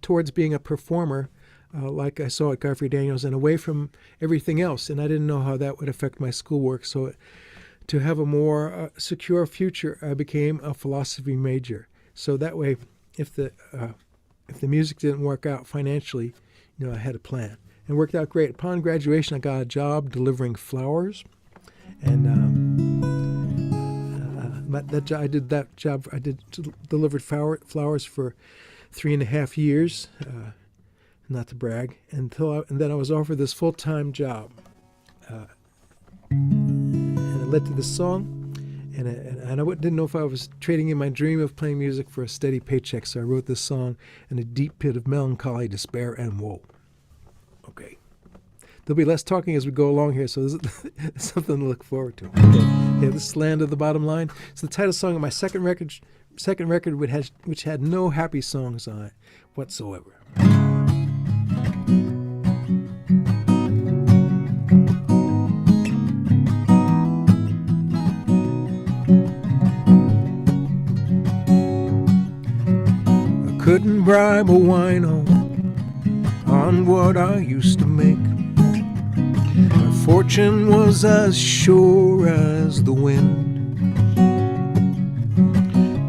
towards being a performer, like I saw at Godfrey Daniels, and away from everything else. And I didn't know how that would affect my schoolwork. So to have a more secure future, I became a philosophy major. So that way, if the music didn't work out financially, I had a plan. And it worked out great. Upon graduation, I got a job delivering flowers. And I delivered flowers for 3.5 years. Not to brag, and then I was offered this full-time job, and it led to this song, and I didn't know if I was trading in my dream of playing music for a steady paycheck, so I wrote this song in a deep pit of melancholy, despair, and woe. Okay. There'll be less talking as we go along here, so this is something to look forward to. Okay, this is Land of the Bottom Line. It's the title song of my second record, which had no happy songs on it whatsoever. Couldn't bribe a wino on what I used to make. My fortune was as sure as the wind,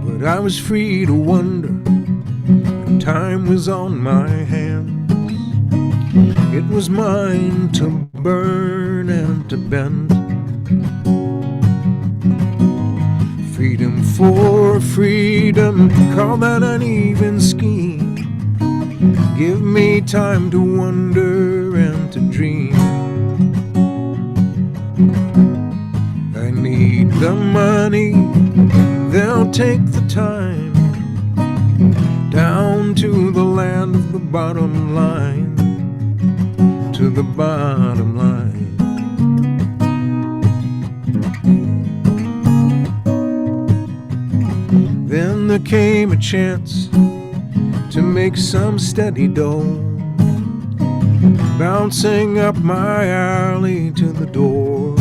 but I was free to wonder, and time was on my hands. It was mine to burn and to bend. Freedom for freedom, call that an even scheme. Give me time to wonder and to dream. need the money, they'll take the time down to the land of the bottom line, to the bottom line. Then there came a chance to make some steady dough, bouncing up my alley to the door.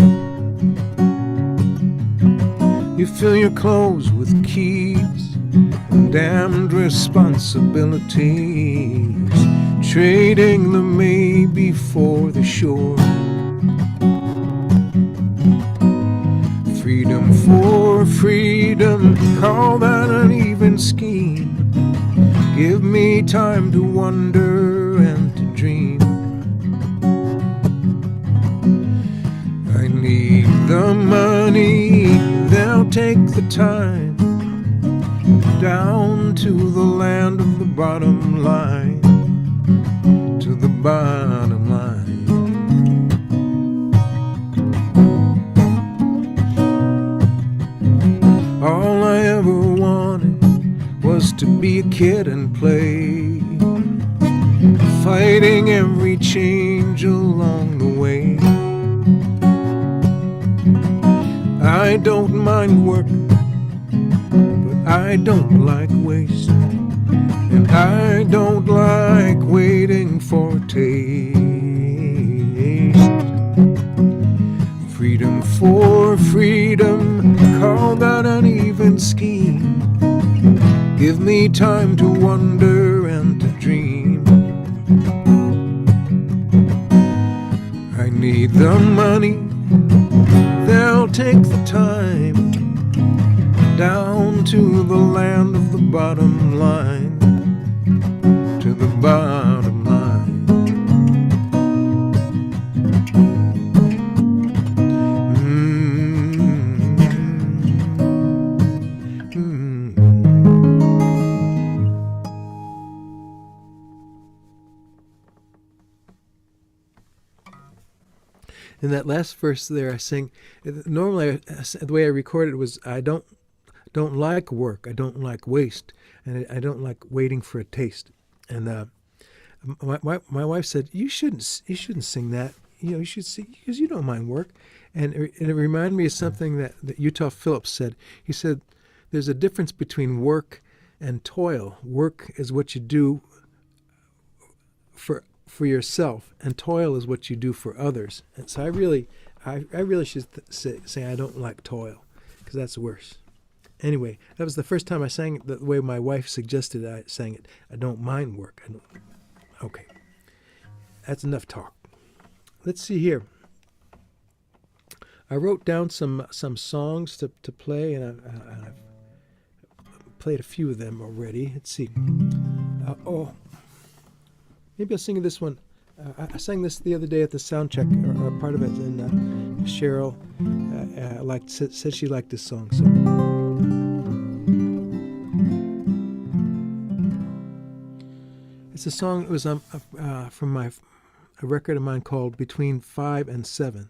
You fill your clothes with keys and damned responsibilities, trading the maybe for the sure. Freedom for freedom, call that an even scheme. Give me time to wonder and to dream. I need the money, they'll take the time down to the land of the bottom line, to the bottom line. All I ever wanted was to be a kid and play, fighting every change along the way. I don't mind work, but I don't like waste, and I don't like waiting for a taste. Freedom for freedom, call that an even scheme. Give me time to wonder and to dream. I need the money, they'll take the time down to the land of the bottom line, to the bottom line. In that last verse there, I sing. Normally, the way I record it was, I don't like work. I don't like waste, and I don't like waiting for a taste. And my wife said, you shouldn't sing that. You should sing because you don't mind work. And it reminded me of something that Utah Phillips said. He said, there's a difference between work and toil. Work is what you do for yourself, and toil is what you do for others. And so I really should say I don't like toil, because that's worse. Anyway, that was the first time I sang it the way my wife suggested I sang it. I don't mind work. Okay, that's enough talk. Let's see here. I wrote down some songs to play, and I've played a few of them already. Let's see. Maybe I'll sing this one. I sang this the other day at the sound check, or part of it, and Cheryl said she liked this song. So it's a song. It was from a record of mine called Between 5 and 7.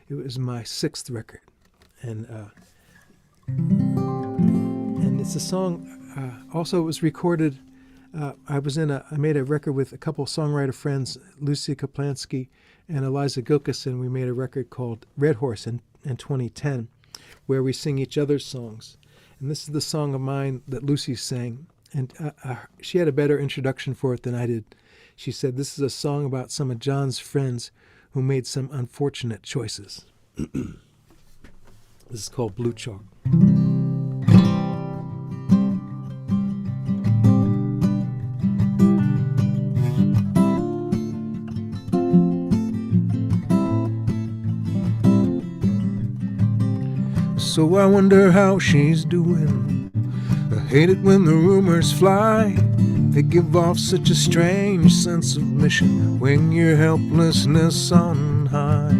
It was my 6th record, and it's a song. Also, it was recorded. I made a record with a couple songwriter friends, Lucy Kaplansky and Eliza Gilkison. We made a record called Red Horse in 2010, where we sing each other's songs. And this is the song of mine that Lucy sang. And she had a better introduction for it than I did. She said, this is a song about some of John's friends who made some unfortunate choices. This is called Blue Chalk. So I wonder how she's doing. I hate it when the rumors fly. They give off such a strange sense of mission when your helplessness on high.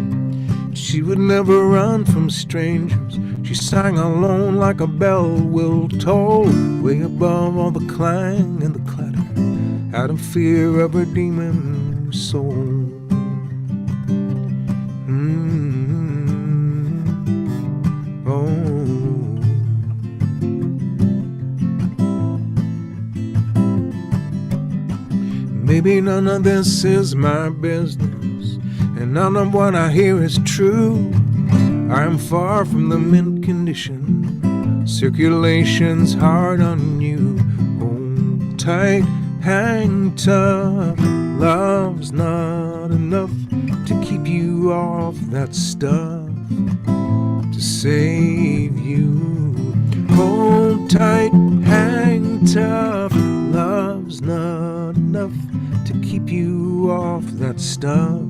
She would never run from strangers. She sang alone like a bell will toll, way above all the clang and the clatter, out of fear of her demon soul. Maybe none of this is my business, and none of what I hear is true. I'm far from the mint condition, circulation's hard on you. Hold tight, hang tough, love's not enough to keep you off that stuff, to save you. Hold tight, hang tough, love's not enough to keep you off that stuff,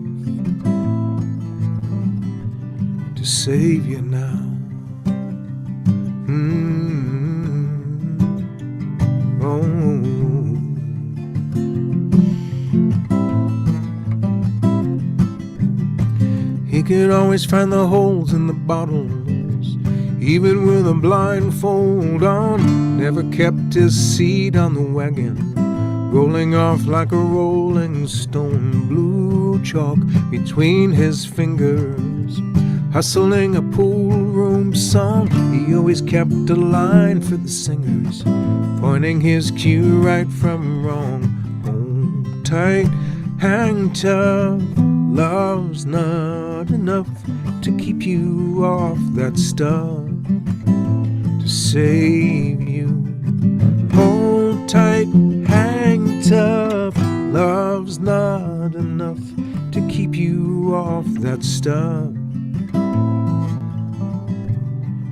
to save you now. Oh. He could always find the holes in the bottles, even with a blindfold on. Never kept his seat on the wagon, rolling off like a rolling stone. Blue chalk between his fingers, hustling a pool room song. He always kept a line for the singers, pointing his cue right from wrong. Hold tight, hang tough, love's not enough to keep you off that stuff, to save you. Hold tight, hang tough, love's not enough to keep you off that stuff,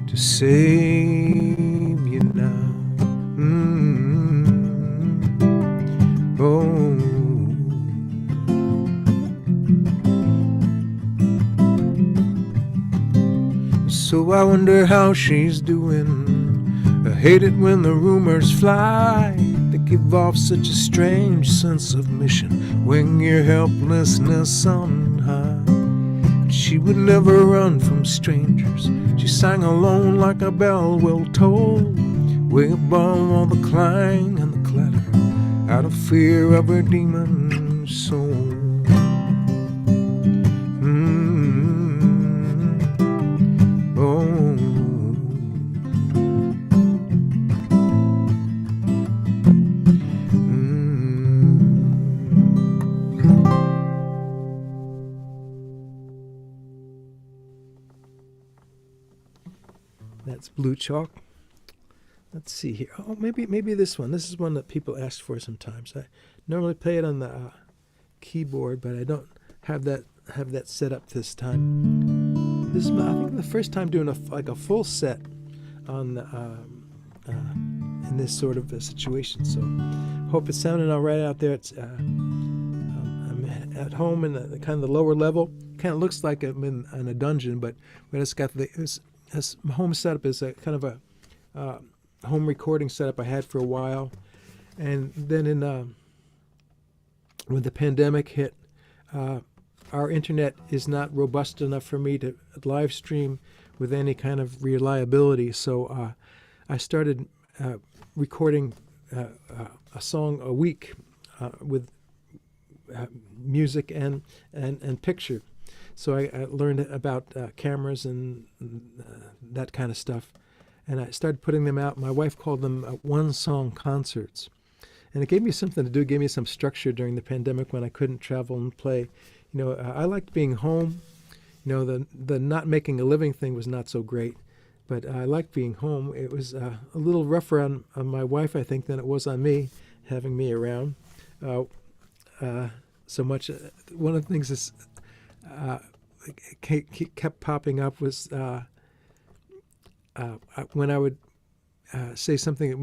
to save you now. Oh. So I wonder how she's doing. I hate it when the rumors fly that give off such a strange sense of mission when your helplessness on high. She would never run from strangers. She sang alone like a bell will toll, way above all the clang and the clatter, out of fear of her demon soul. That's Blue Chalk. Let's see here. Oh, maybe this one. This is one that people ask for sometimes. I normally play it on the keyboard, but I don't have that set up this time. This is, I think, the first time doing a full set on in this sort of a situation. So hope it's sounding all right out there. It's I'm at home in the kind of the lower level. Kind of looks like I'm in a dungeon, but when it's got this home setup is a kind of a home recording setup I had for a while, and then when the pandemic hit, our internet is not robust enough for me to live stream with any kind of reliability. So I started recording a song a week with music and picture. So I learned about cameras and that kind of stuff, and I started putting them out. My wife called them one-song concerts, and it gave me something to do. It gave me some structure during the pandemic when I couldn't travel and play. You know, I liked being home. You know, the not making a living thing was not so great, but I liked being home. It was a little rougher on my wife, I think, than it was on me, having me around so much. One of the things is kept popping up was when I would say something that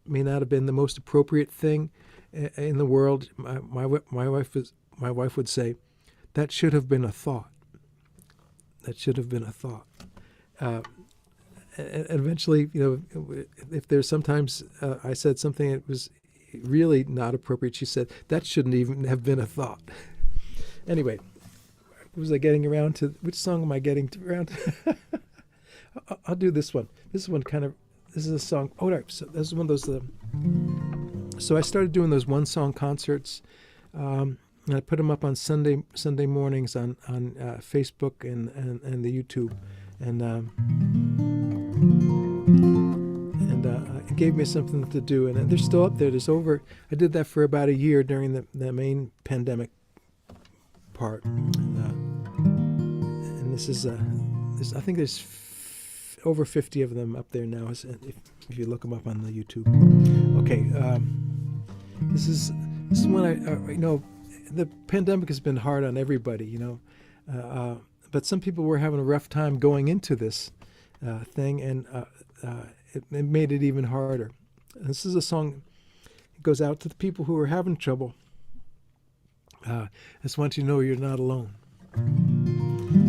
may not have been the most appropriate thing in the world. My wife would say, "That should have been a thought. That should have been a thought." And eventually, you know, if there's sometimes I said something that was really not appropriate, she said, "That shouldn't even have been a thought." Anyway, was I getting around to, which song am I getting around to? I'll do this one. This is a song. Oh, right. So this is one of those. So I started doing those one-song concerts, and I put them up on Sunday mornings on Facebook and the YouTube, and it gave me something to do, and they're still up there. I did that for about a year during the main pandemic part, and this is I think there's over 50 of them up there now. If you look them up on the YouTube. Okay, this is when I the pandemic has been hard on everybody, but some people were having a rough time going into this thing, and it made it even harder. This is a song that goes out to the people who are having trouble. I just want you to know you're not alone.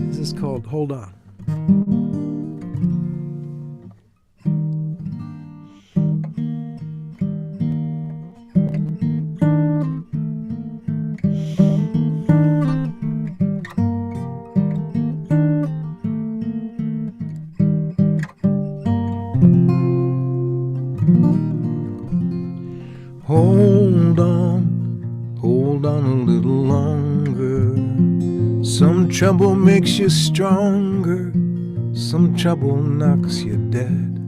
This is called Hold On. Hold on a little longer. Some trouble makes you stronger, some trouble knocks you dead.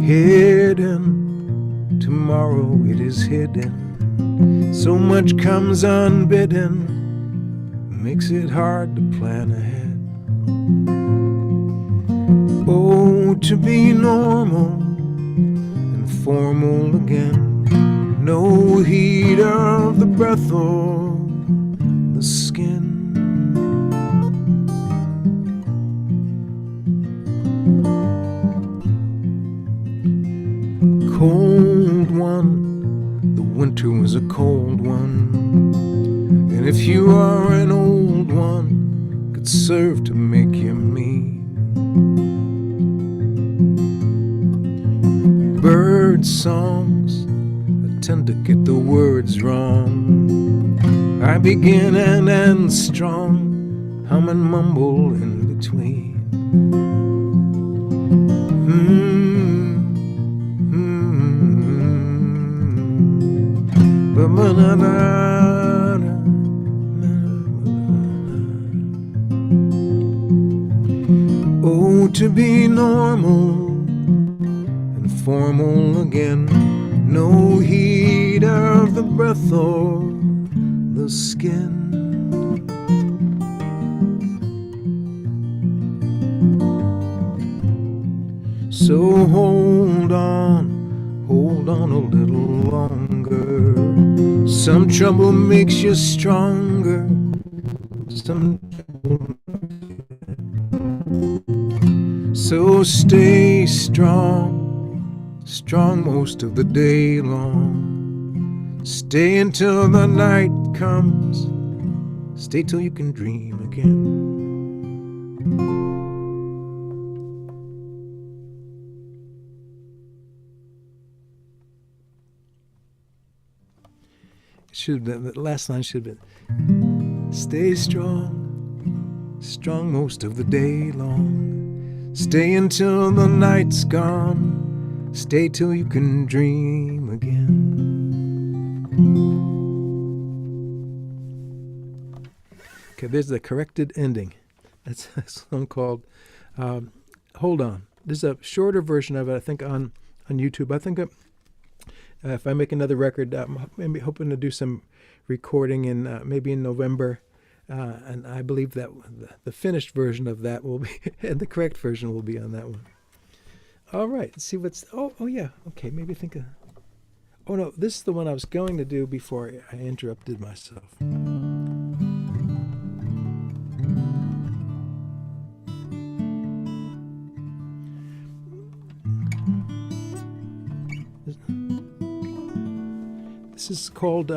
Hidden, tomorrow it is hidden. So much comes unbidden, makes it hard to plan ahead. Oh, to be normal and formal again. No heat of the breath or the skin. Cold one, the winter was a cold one. And if you are an old one, could serve to make you mean. Bird songs, tend to get the words wrong. I begin and end strong, hum and mumble in between. Oh, to be normal and formal again. No heat of the breath or the skin. So hold on a little longer. Some trouble makes you stronger. Some trouble. So stay strong. Strong most of the day long. Stay until the night comes. Stay till you can dream again. The last line should have been, stay strong, strong most of the day long. Stay until the night's gone. Stay till you can dream again. Okay, there's the corrected ending. That's a song called Hold On. There's a shorter version of it, I think, on YouTube. I think if I make another record, I'm maybe hoping to do some recording in maybe in November. And I believe that the finished version of that will be, and the correct version will be on that one. All right, let's see what's, oh yeah, okay, maybe think of, oh no, this is the one I was going to do before I interrupted myself. This is called,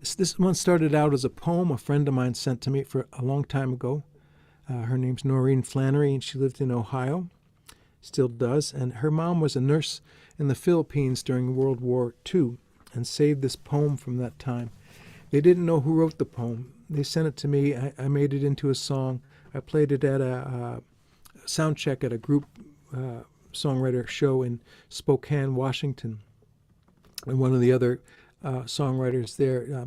this one started out as a poem a friend of mine sent to me for a long time ago. Her name's Noreen Flannery, and she lived in Ohio. Still does, and her mom was a nurse in the Philippines during World War II and saved this poem from that time. They didn't know who wrote the poem. They sent it to me. I made it into a song. I played it at a sound check at a group songwriter show in Spokane, Washington. And one of the other songwriters there,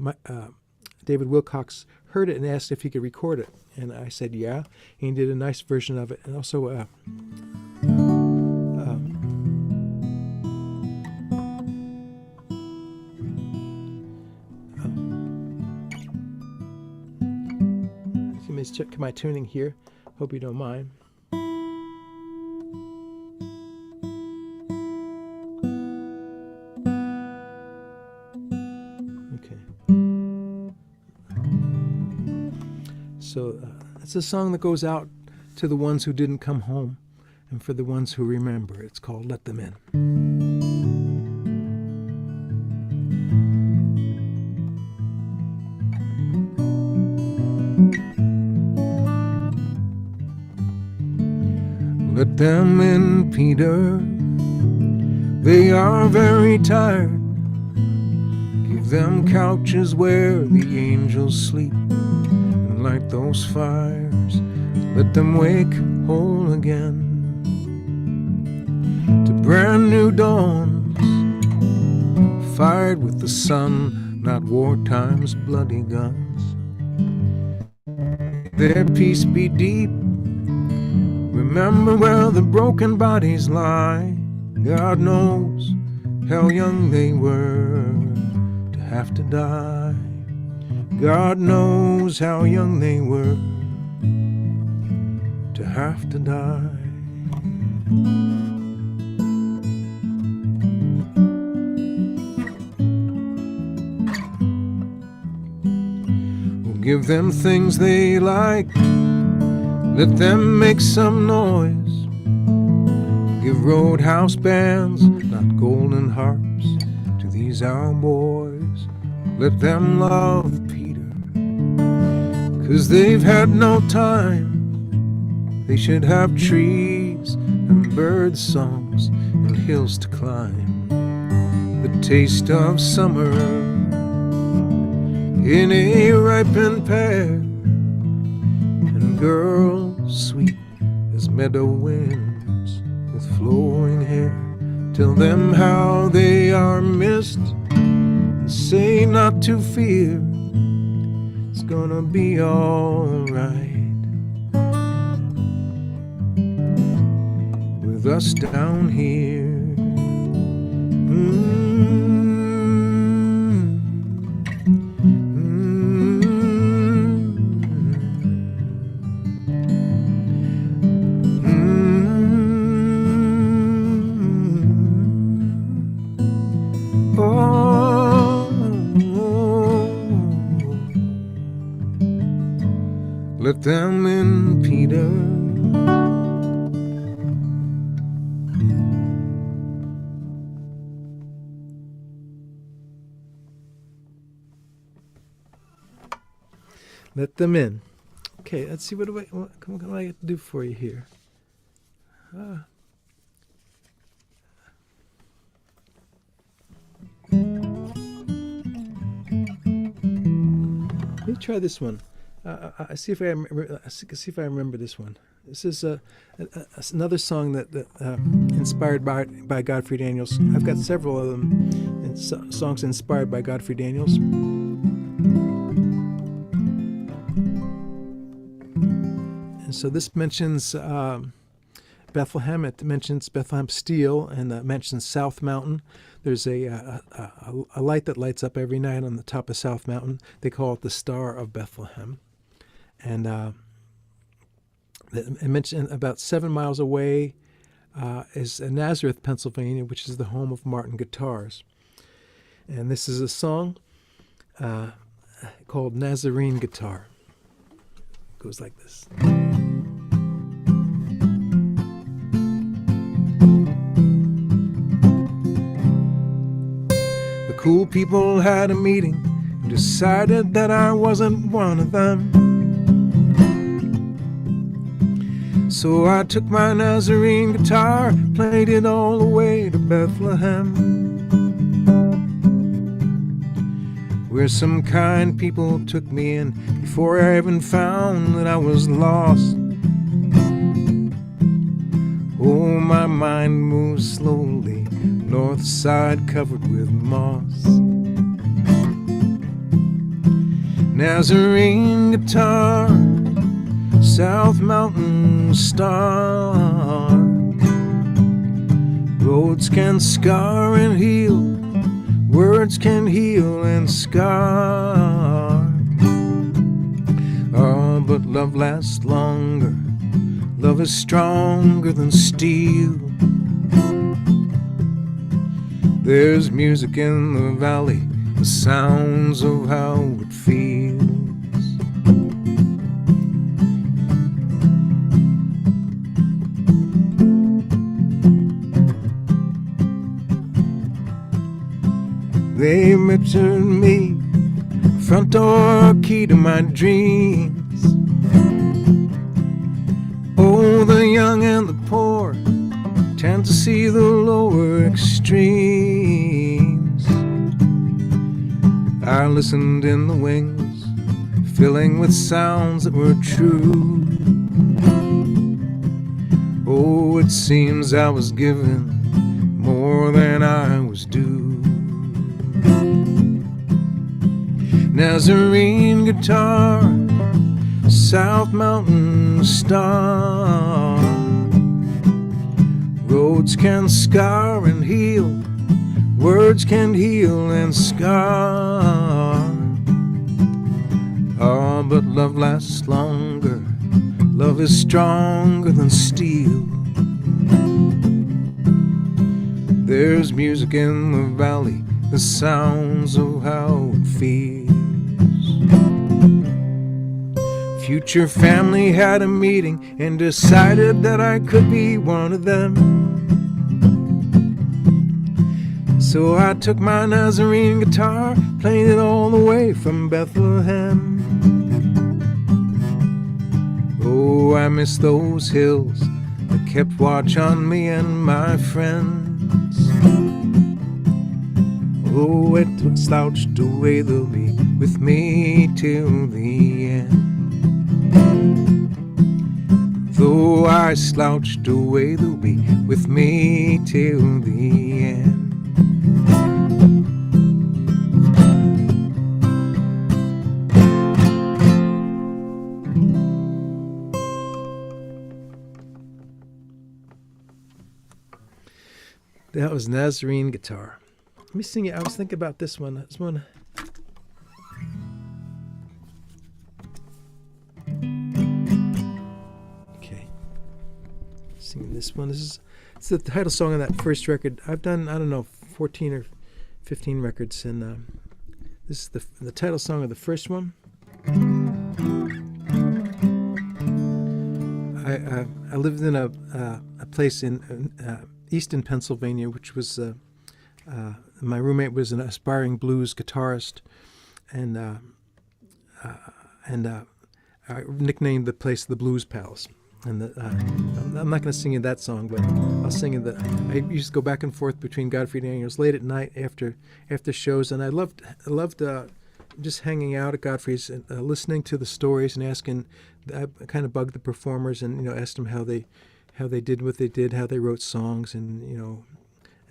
David Wilcox, heard it and asked if he could record it. And I said, yeah. And he did a nice version of it. And also check my tuning here. Hope you don't mind. Okay. So it's a song that goes out to the ones who didn't come home and for the ones who remember. It's called Let Them In. Let them in, Peter. They are very tired. Give them couches where the angels sleep, and light those fires. Let them wake whole again to brand new dawns, fired with the sun, not wartime's bloody guns. Their peace be deep. Remember where the broken bodies lie. God knows how young they were to have to die. God knows how young they were to have to die. We'll give them things they like. Let them make some noise. Give roadhouse bands, not golden harps, to these our boys. Let them love Peter, 'cause they've had no time. They should have trees and bird songs and hills to climb. The taste of summer in a ripened pear, and girls sweet as meadow winds with flowing hair. Tell them how they are missed and say not to fear. It's gonna be alright with us down here. Let them in, Peter. Let them in. Okay, let's see what do I get to do for you here. Let me try this one. See if I remember this one. This is another song that inspired by Godfrey Daniels. I've got several of them, songs inspired by Godfrey Daniels. And so this mentions Bethlehem. It mentions Bethlehem Steel, and mentions South Mountain. There's a light that lights up every night on the top of South Mountain. They call it the Star of Bethlehem. And I mentioned about 7 miles away is Nazareth, Pennsylvania, which is the home of Martin Guitars. And this is a song called Nazarene Guitar. It goes like this. The cool people had a meeting and decided that I wasn't one of them. So I took my Nazarene guitar, played it all the way to Bethlehem, where some kind people took me in before I even found that I was lost. Oh, my mind moves slowly, north side covered with moss. Nazarene guitar, South Mountain Star. Roads can scar and heal, words can heal and scar. Oh, but but love lasts longer. Love is stronger than steel. There's music in the valley, the sounds of how it feels. They returned me, front door key to my dreams. Oh, the young and the poor tend to see the lower extremes. I listened in the wings, filling with sounds that were true. Oh, it seems I was given more than I was due. Nazarene guitar, South Mountain star. Roads can scar and heal, words can heal and scar. Oh, but love lasts longer, love is stronger than steel. There's music in the valley, the sounds of how it feels. Future family had a meeting and decided that I could be one of them. So I took my Nazarene guitar, played it all the way from Bethlehem. Oh, I miss those hills that kept watch on me and my friends. Oh, it slouched away, they'll be with me till the end. Though I slouched away, they'll be with me till the end. That was Nazarene guitar. Let me sing it. I was thinking about this one. This one. Okay. Singing this one. It's the title song of that first record. I've done, I don't know, 14 or 15 records, and this is the title song of the first one. I lived in a place in Easton, Pennsylvania, which was my roommate was an aspiring blues guitarist, and I nicknamed the place the Blues Palace. And I'm not going to sing you that song, but I'll sing you I used to go back and forth between Godfrey Daniels late at night after shows, and I loved just hanging out at Godfrey's and listening to the stories and asking. I kind of bugged the performers and asked them how they did what they did, how they wrote songs, and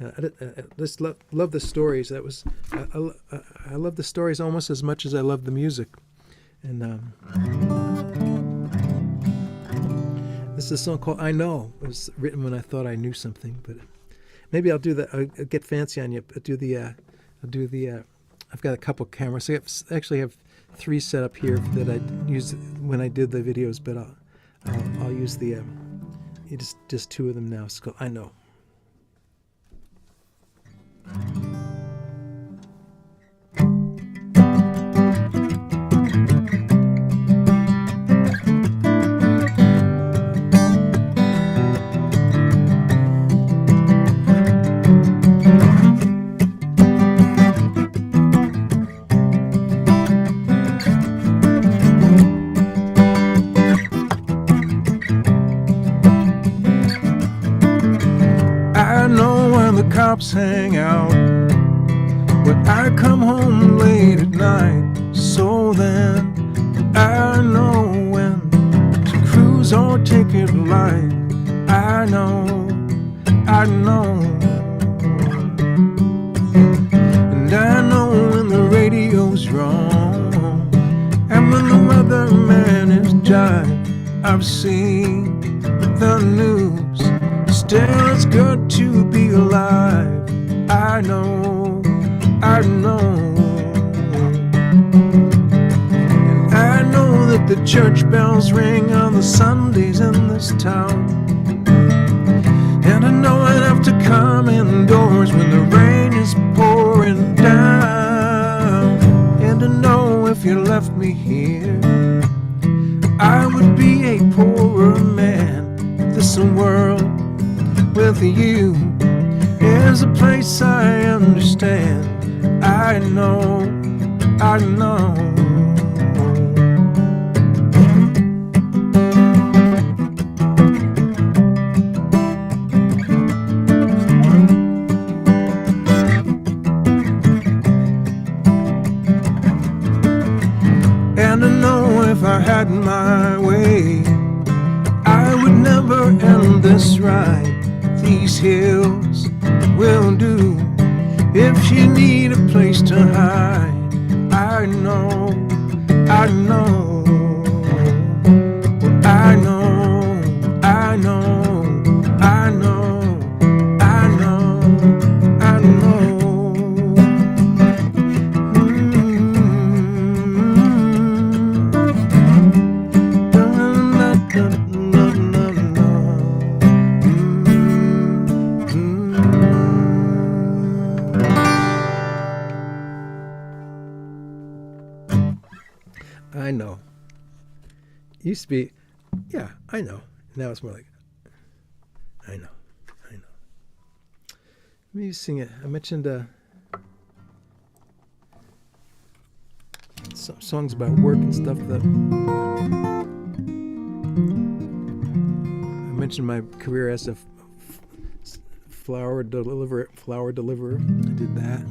I just love the stories. That was I love the stories almost as much as I love the music. And this is a song called "I Know." It was written when I thought I knew something, but maybe I'll do that. I'll get fancy on you. I'll do the. I've got a couple cameras. I actually have 3 set up here that I used when I did the videos, but I'll use the just 2 of them now. It's called "I Know." Cops hang out when I come home late at night. So then I know when to cruise or take it light. I know, and I know when the radio's wrong and when the weatherman is jive. I've seen the news. Still, it's good to be alive. I know, and I know that the church bells ring on the Sundays in this town. And I know enough to come indoors when the rain is pouring down. And to know if you left me here, I would be a poorer man. This world with you is a place I understand. I know, I know. And I know if I had my way, I would never end this ride. These hills will do if you need a place to hide. I know, I know, I know, I know, I know, I know, I know. I know. Used to be, yeah, I know. Now it's more like, I know, I know. Let me sing it. I mentioned some songs about work and stuff that I mentioned my career as a flower deliverer. I did that.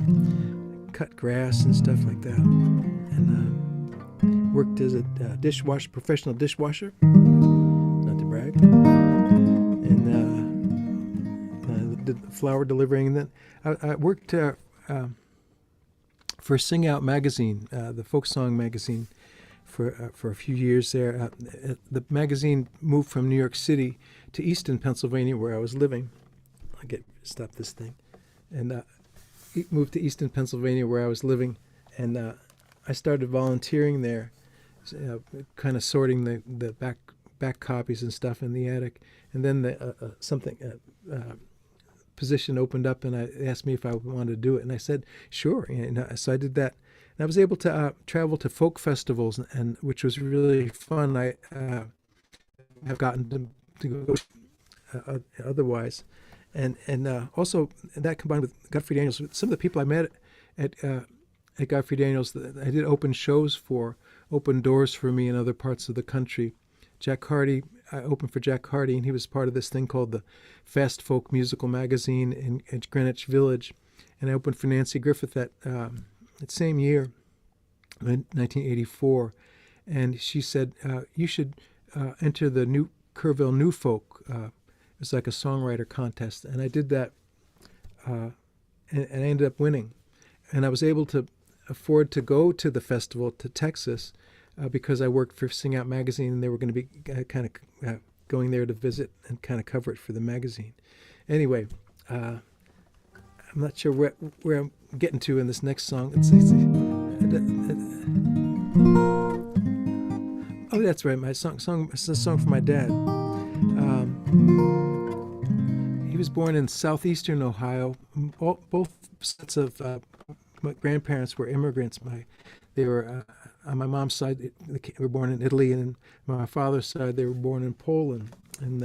Cut grass and stuff like that. And worked as a dishwasher, professional dishwasher, not to brag, and did flower delivering. And then I worked for Sing Out magazine, the folk song magazine, for a few years there. The magazine moved from New York City to Easton, Pennsylvania, where I was living. Stop this thing, and moved to Easton, Pennsylvania, where I was living, and I started volunteering there. Kind of sorting the back copies and stuff in the attic, and then the position opened up, and I asked me if I wanted to do it, and I said sure. And so I did that, and I was able to travel to folk festivals, and which was really fun. I have gotten to go otherwise, and also that combined with Godfrey Daniels, some of the people I met at Godfrey Daniels, I did open shows for. Opened doors for me in other parts of the country. Jack Hardy, I opened for Jack Hardy, and he was part of this thing called the Fast Folk Musical Magazine in Greenwich Village. And I opened for Nancy Griffith that same year, 1984. And she said, you should enter the New Kerrville New Folk. It was like a songwriter contest. And I did that, and I ended up winning. And I was able to afford to go to the festival to Texas because I worked for Sing Out magazine, and they were going to be kind of going there to visit and kind of cover it for the magazine. Anyway, I'm not sure where I'm getting to in this next song. Oh, that's right. My song. It's a song for my dad. He was born in southeastern Ohio. Both sets of my grandparents were immigrants. They were on my mom's side. They were born in Italy, and on my father's side, they were born in Poland. And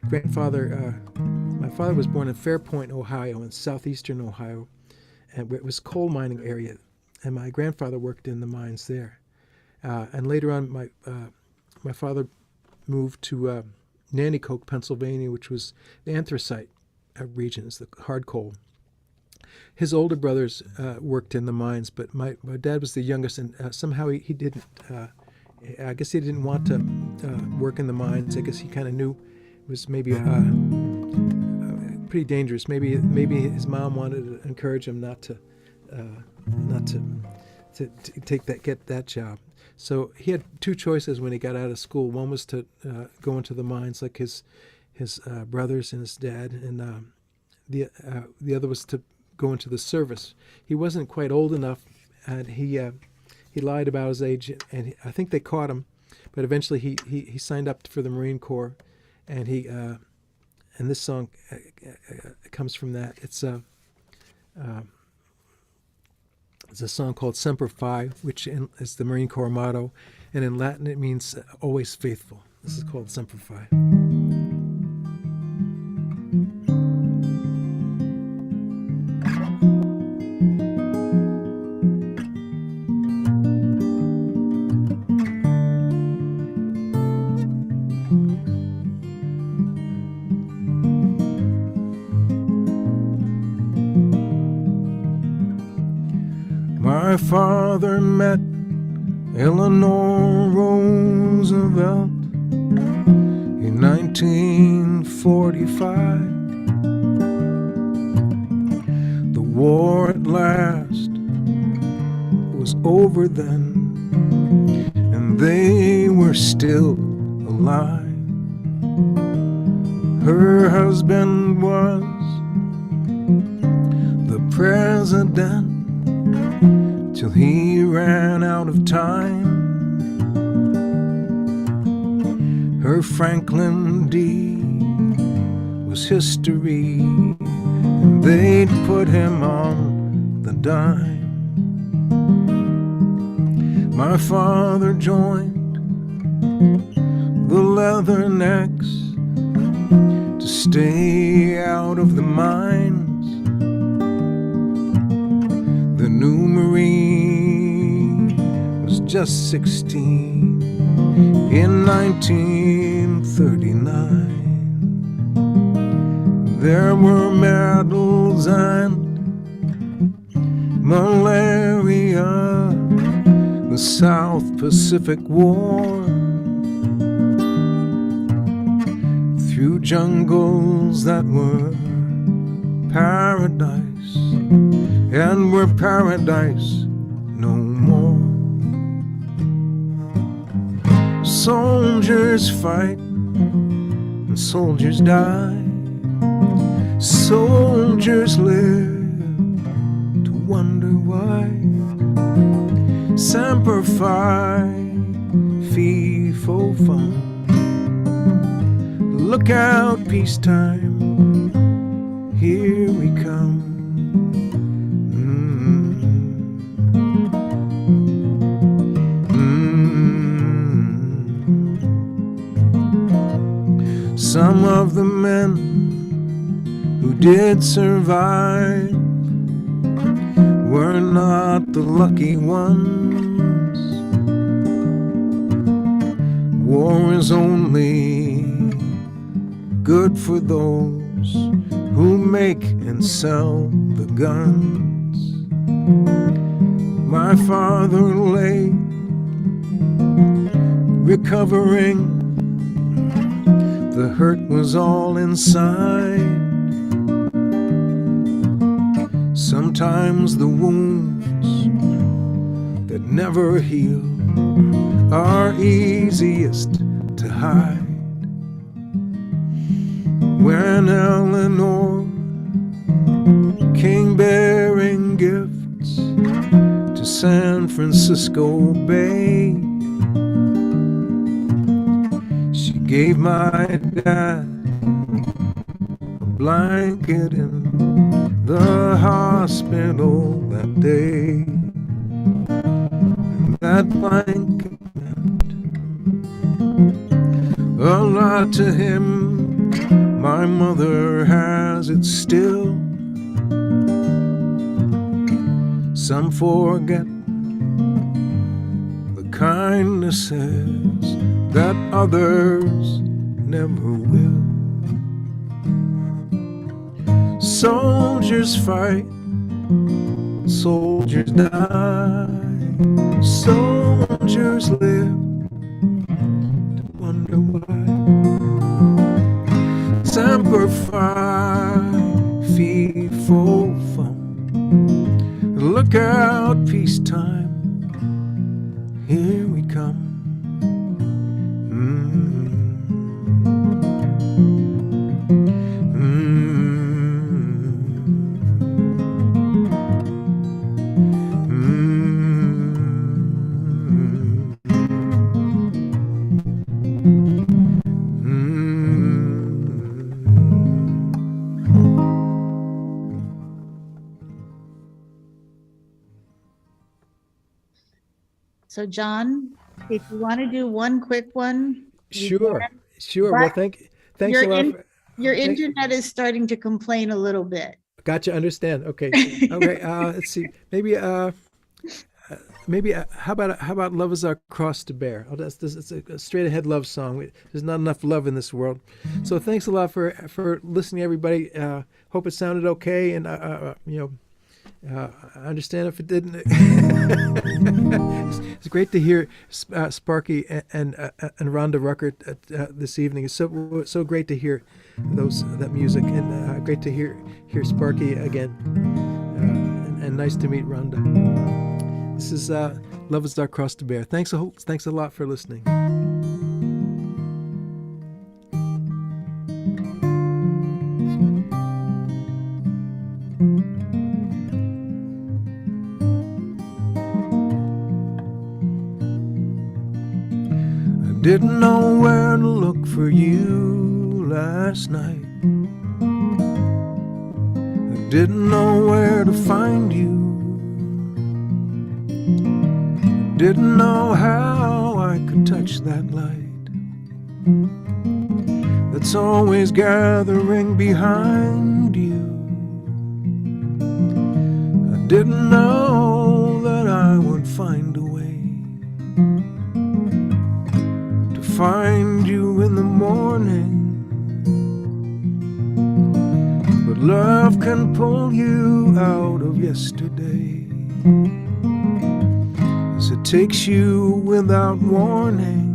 my father was born in Fairpoint, Ohio, in southeastern Ohio, and it was coal mining area. And my grandfather worked in the mines there. And later on, my father moved to Nanticoke, Pennsylvania, which was the anthracite regions, the hard coal. His older brothers worked in the mines, but my dad was the youngest, and somehow he didn't. I guess he didn't want to work in the mines. I guess he kind of knew it was maybe pretty dangerous. Maybe his mom wanted to encourage him not to get that job. So he had two choices when he got out of school. One was to go into the mines like his brothers and his dad, and the other was to go into the service. He wasn't quite old enough, and he had he lied about his age, and I think they caught him, but eventually he signed up for the Marine Corps, and and this song comes from that. It's a song called Semper Fi, which is the Marine Corps motto, and in Latin it means always faithful. This is called Semper Fi. My father met Eleanor Roosevelt in 1945. The war at last was over then, and they were still alive. Her husband was the president till he ran out of time. Her Franklin D was history, and they'd put him on the dime. My father joined the Leathernecks to stay out of the mines. The new Marine was just 16 in 1939. There were medals and malaria, the South Pacific War, through jungles that were paradise and were paradise no more. Soldiers fight and soldiers die. Soldiers live to wonder why. Semper Fi, fee fo fum. Look out, peacetime, here we come. Some of the men who did survive were not the lucky ones. War is only good for those who make and sell the guns. My father lay recovering. The hurt was all inside. Sometimes the wounds that never heal are easiest to hide. When Eleanor came bearing gifts to San Francisco Bay, she gave my dad a blanket in the hospital that day. And that blanket meant a lot to him. My mother has it still. Some forget the kindnesses that others never will. Soldiers fight, soldiers die, soldiers live to wonder why. Semper Fi, fee fo fum. Look out, peacetime, here we come. So John, if you want to do one quick one. you Sure, can. sure. But Well, thanks a your lot. your thank- internet is starting to complain a little bit. Gotcha. Understand. Okay. Okay. Let's see. Maybe how about "Love Is Our Cross to Bear"? Oh, it's a straight ahead love song. There's not enough love in this world. So thanks a lot for listening, everybody. Hope it sounded okay, and I understand if it didn't. It's great to hear Sparky and Rhonda Rucker this evening. It's so great to hear that music, and great to hear Sparky again. And nice to meet Rhonda. This is "Love Is Our Cross to Bear." Thanks a lot for listening. I didn't know where to look for you last night. I didn't know where to find you. Didn't know how I could touch that light that's always gathering behind you. I didn't know that I would find a way to find you in the morning. But love can pull you out of yesterday. It takes you without warning.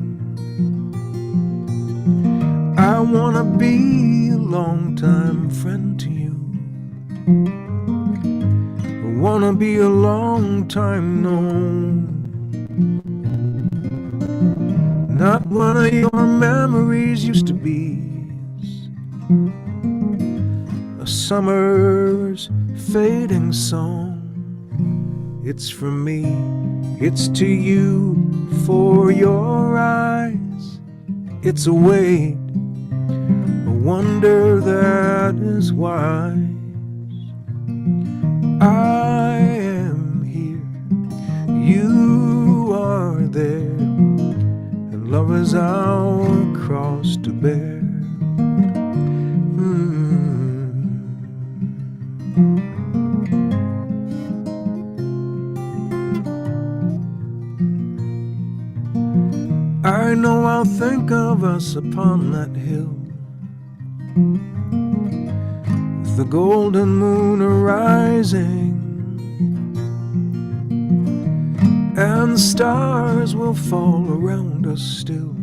I wanna be a long-time friend to you. I wanna be a long-time known. Not one of your memories used to be a summer's fading song. It's from me. It's to you for your eyes. It's a wait, a wonder that is wise. I am here, you are there, and love is our cross to bear. I know I'll think of us upon that hill, with the golden moon arising, and stars will fall around us still,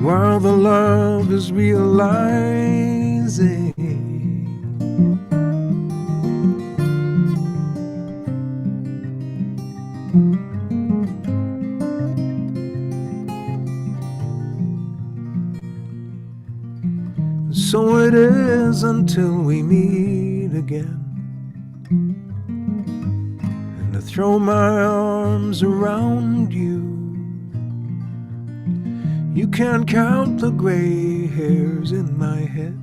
while the love is realizing. So it is until we meet again, and I throw my arms around you. You can't count the gray hairs in my head.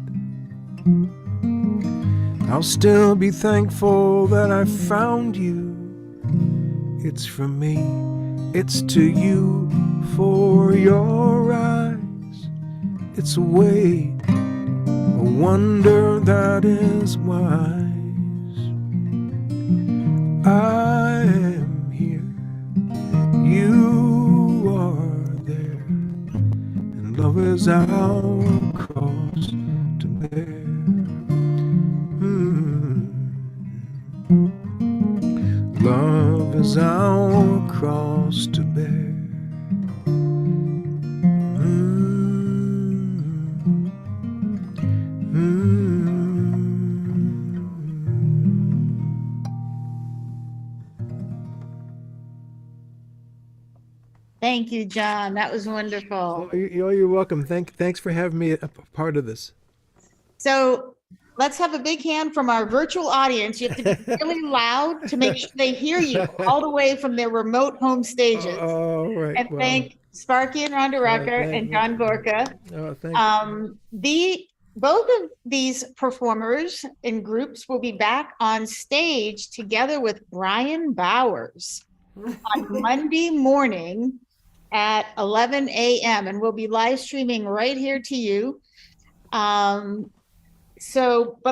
I'll still be thankful that I found you. It's from me, it's to you for your eyes. It's a wait, a wonder that is wise. I am here, you are there, and love is our cross to bear. Love is our cross to bear. Thank you, John. That was wonderful. Oh, you're welcome. Thanks for having me a part of this. So let's have a big hand from our virtual audience. You have to be really loud to make sure they hear you all the way from their remote home stages. Oh, right. And thank Sparky and Rhonda Rucker and John Gorka. Oh, thank Both of these performers and groups will be back on stage together with Brian Bowers. on Monday morning at 11 a.m. and we'll be live streaming right here to you. But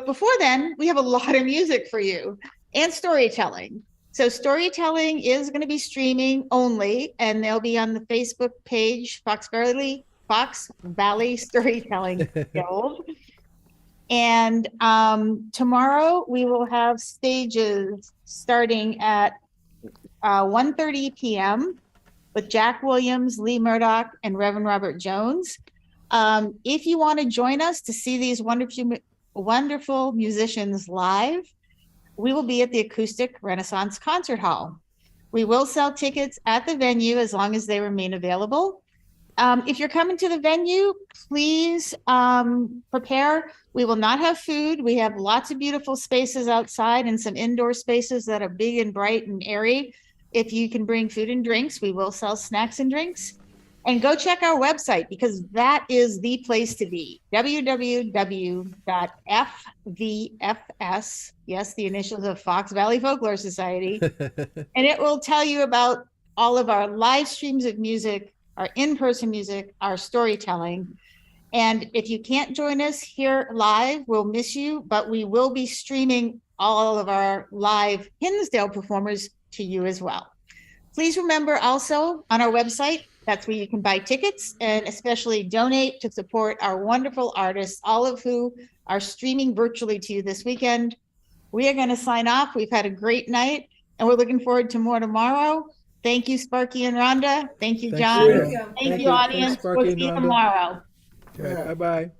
before then, we have a lot of music for you and storytelling. So storytelling is going to be streaming only, and they'll be on the Facebook page, Fox Valley Storytelling Guild. And tomorrow we will have stages starting at 1:30 p.m. with Jack Williams, Lee Murdoch, and Reverend Robert Jones. If you want to join us to see these wonderful musicians live, we will be at the Acoustic Renaissance Concert Hall. We will sell tickets at the venue as long as they remain available. If you're coming to the venue, please prepare. We will not have food. We have lots of beautiful spaces outside and some indoor spaces that are big and bright and airy. If you can bring food and drinks, we will sell snacks and drinks. And go check our website because that is the place to be. www.fvfs, yes, the initials of Fox Valley Folklore Society. And it will tell you about all of our live streams of music, our in-person music, our storytelling. And if you can't join us here live, we'll miss you, but we will be streaming all of our live Hinsdale performers to you as well. Please remember also on our website, that's where you can buy tickets and especially donate to support our wonderful artists, all of who are streaming virtually to you this weekend. We are going to sign off. We've had a great night and we're looking forward to more tomorrow. Thank you, Sparky and Rhonda. Thank you, John. you. Thank you, audience. Thanks, Sparky We'll and see you Rhonda. tomorrow. Bye-bye.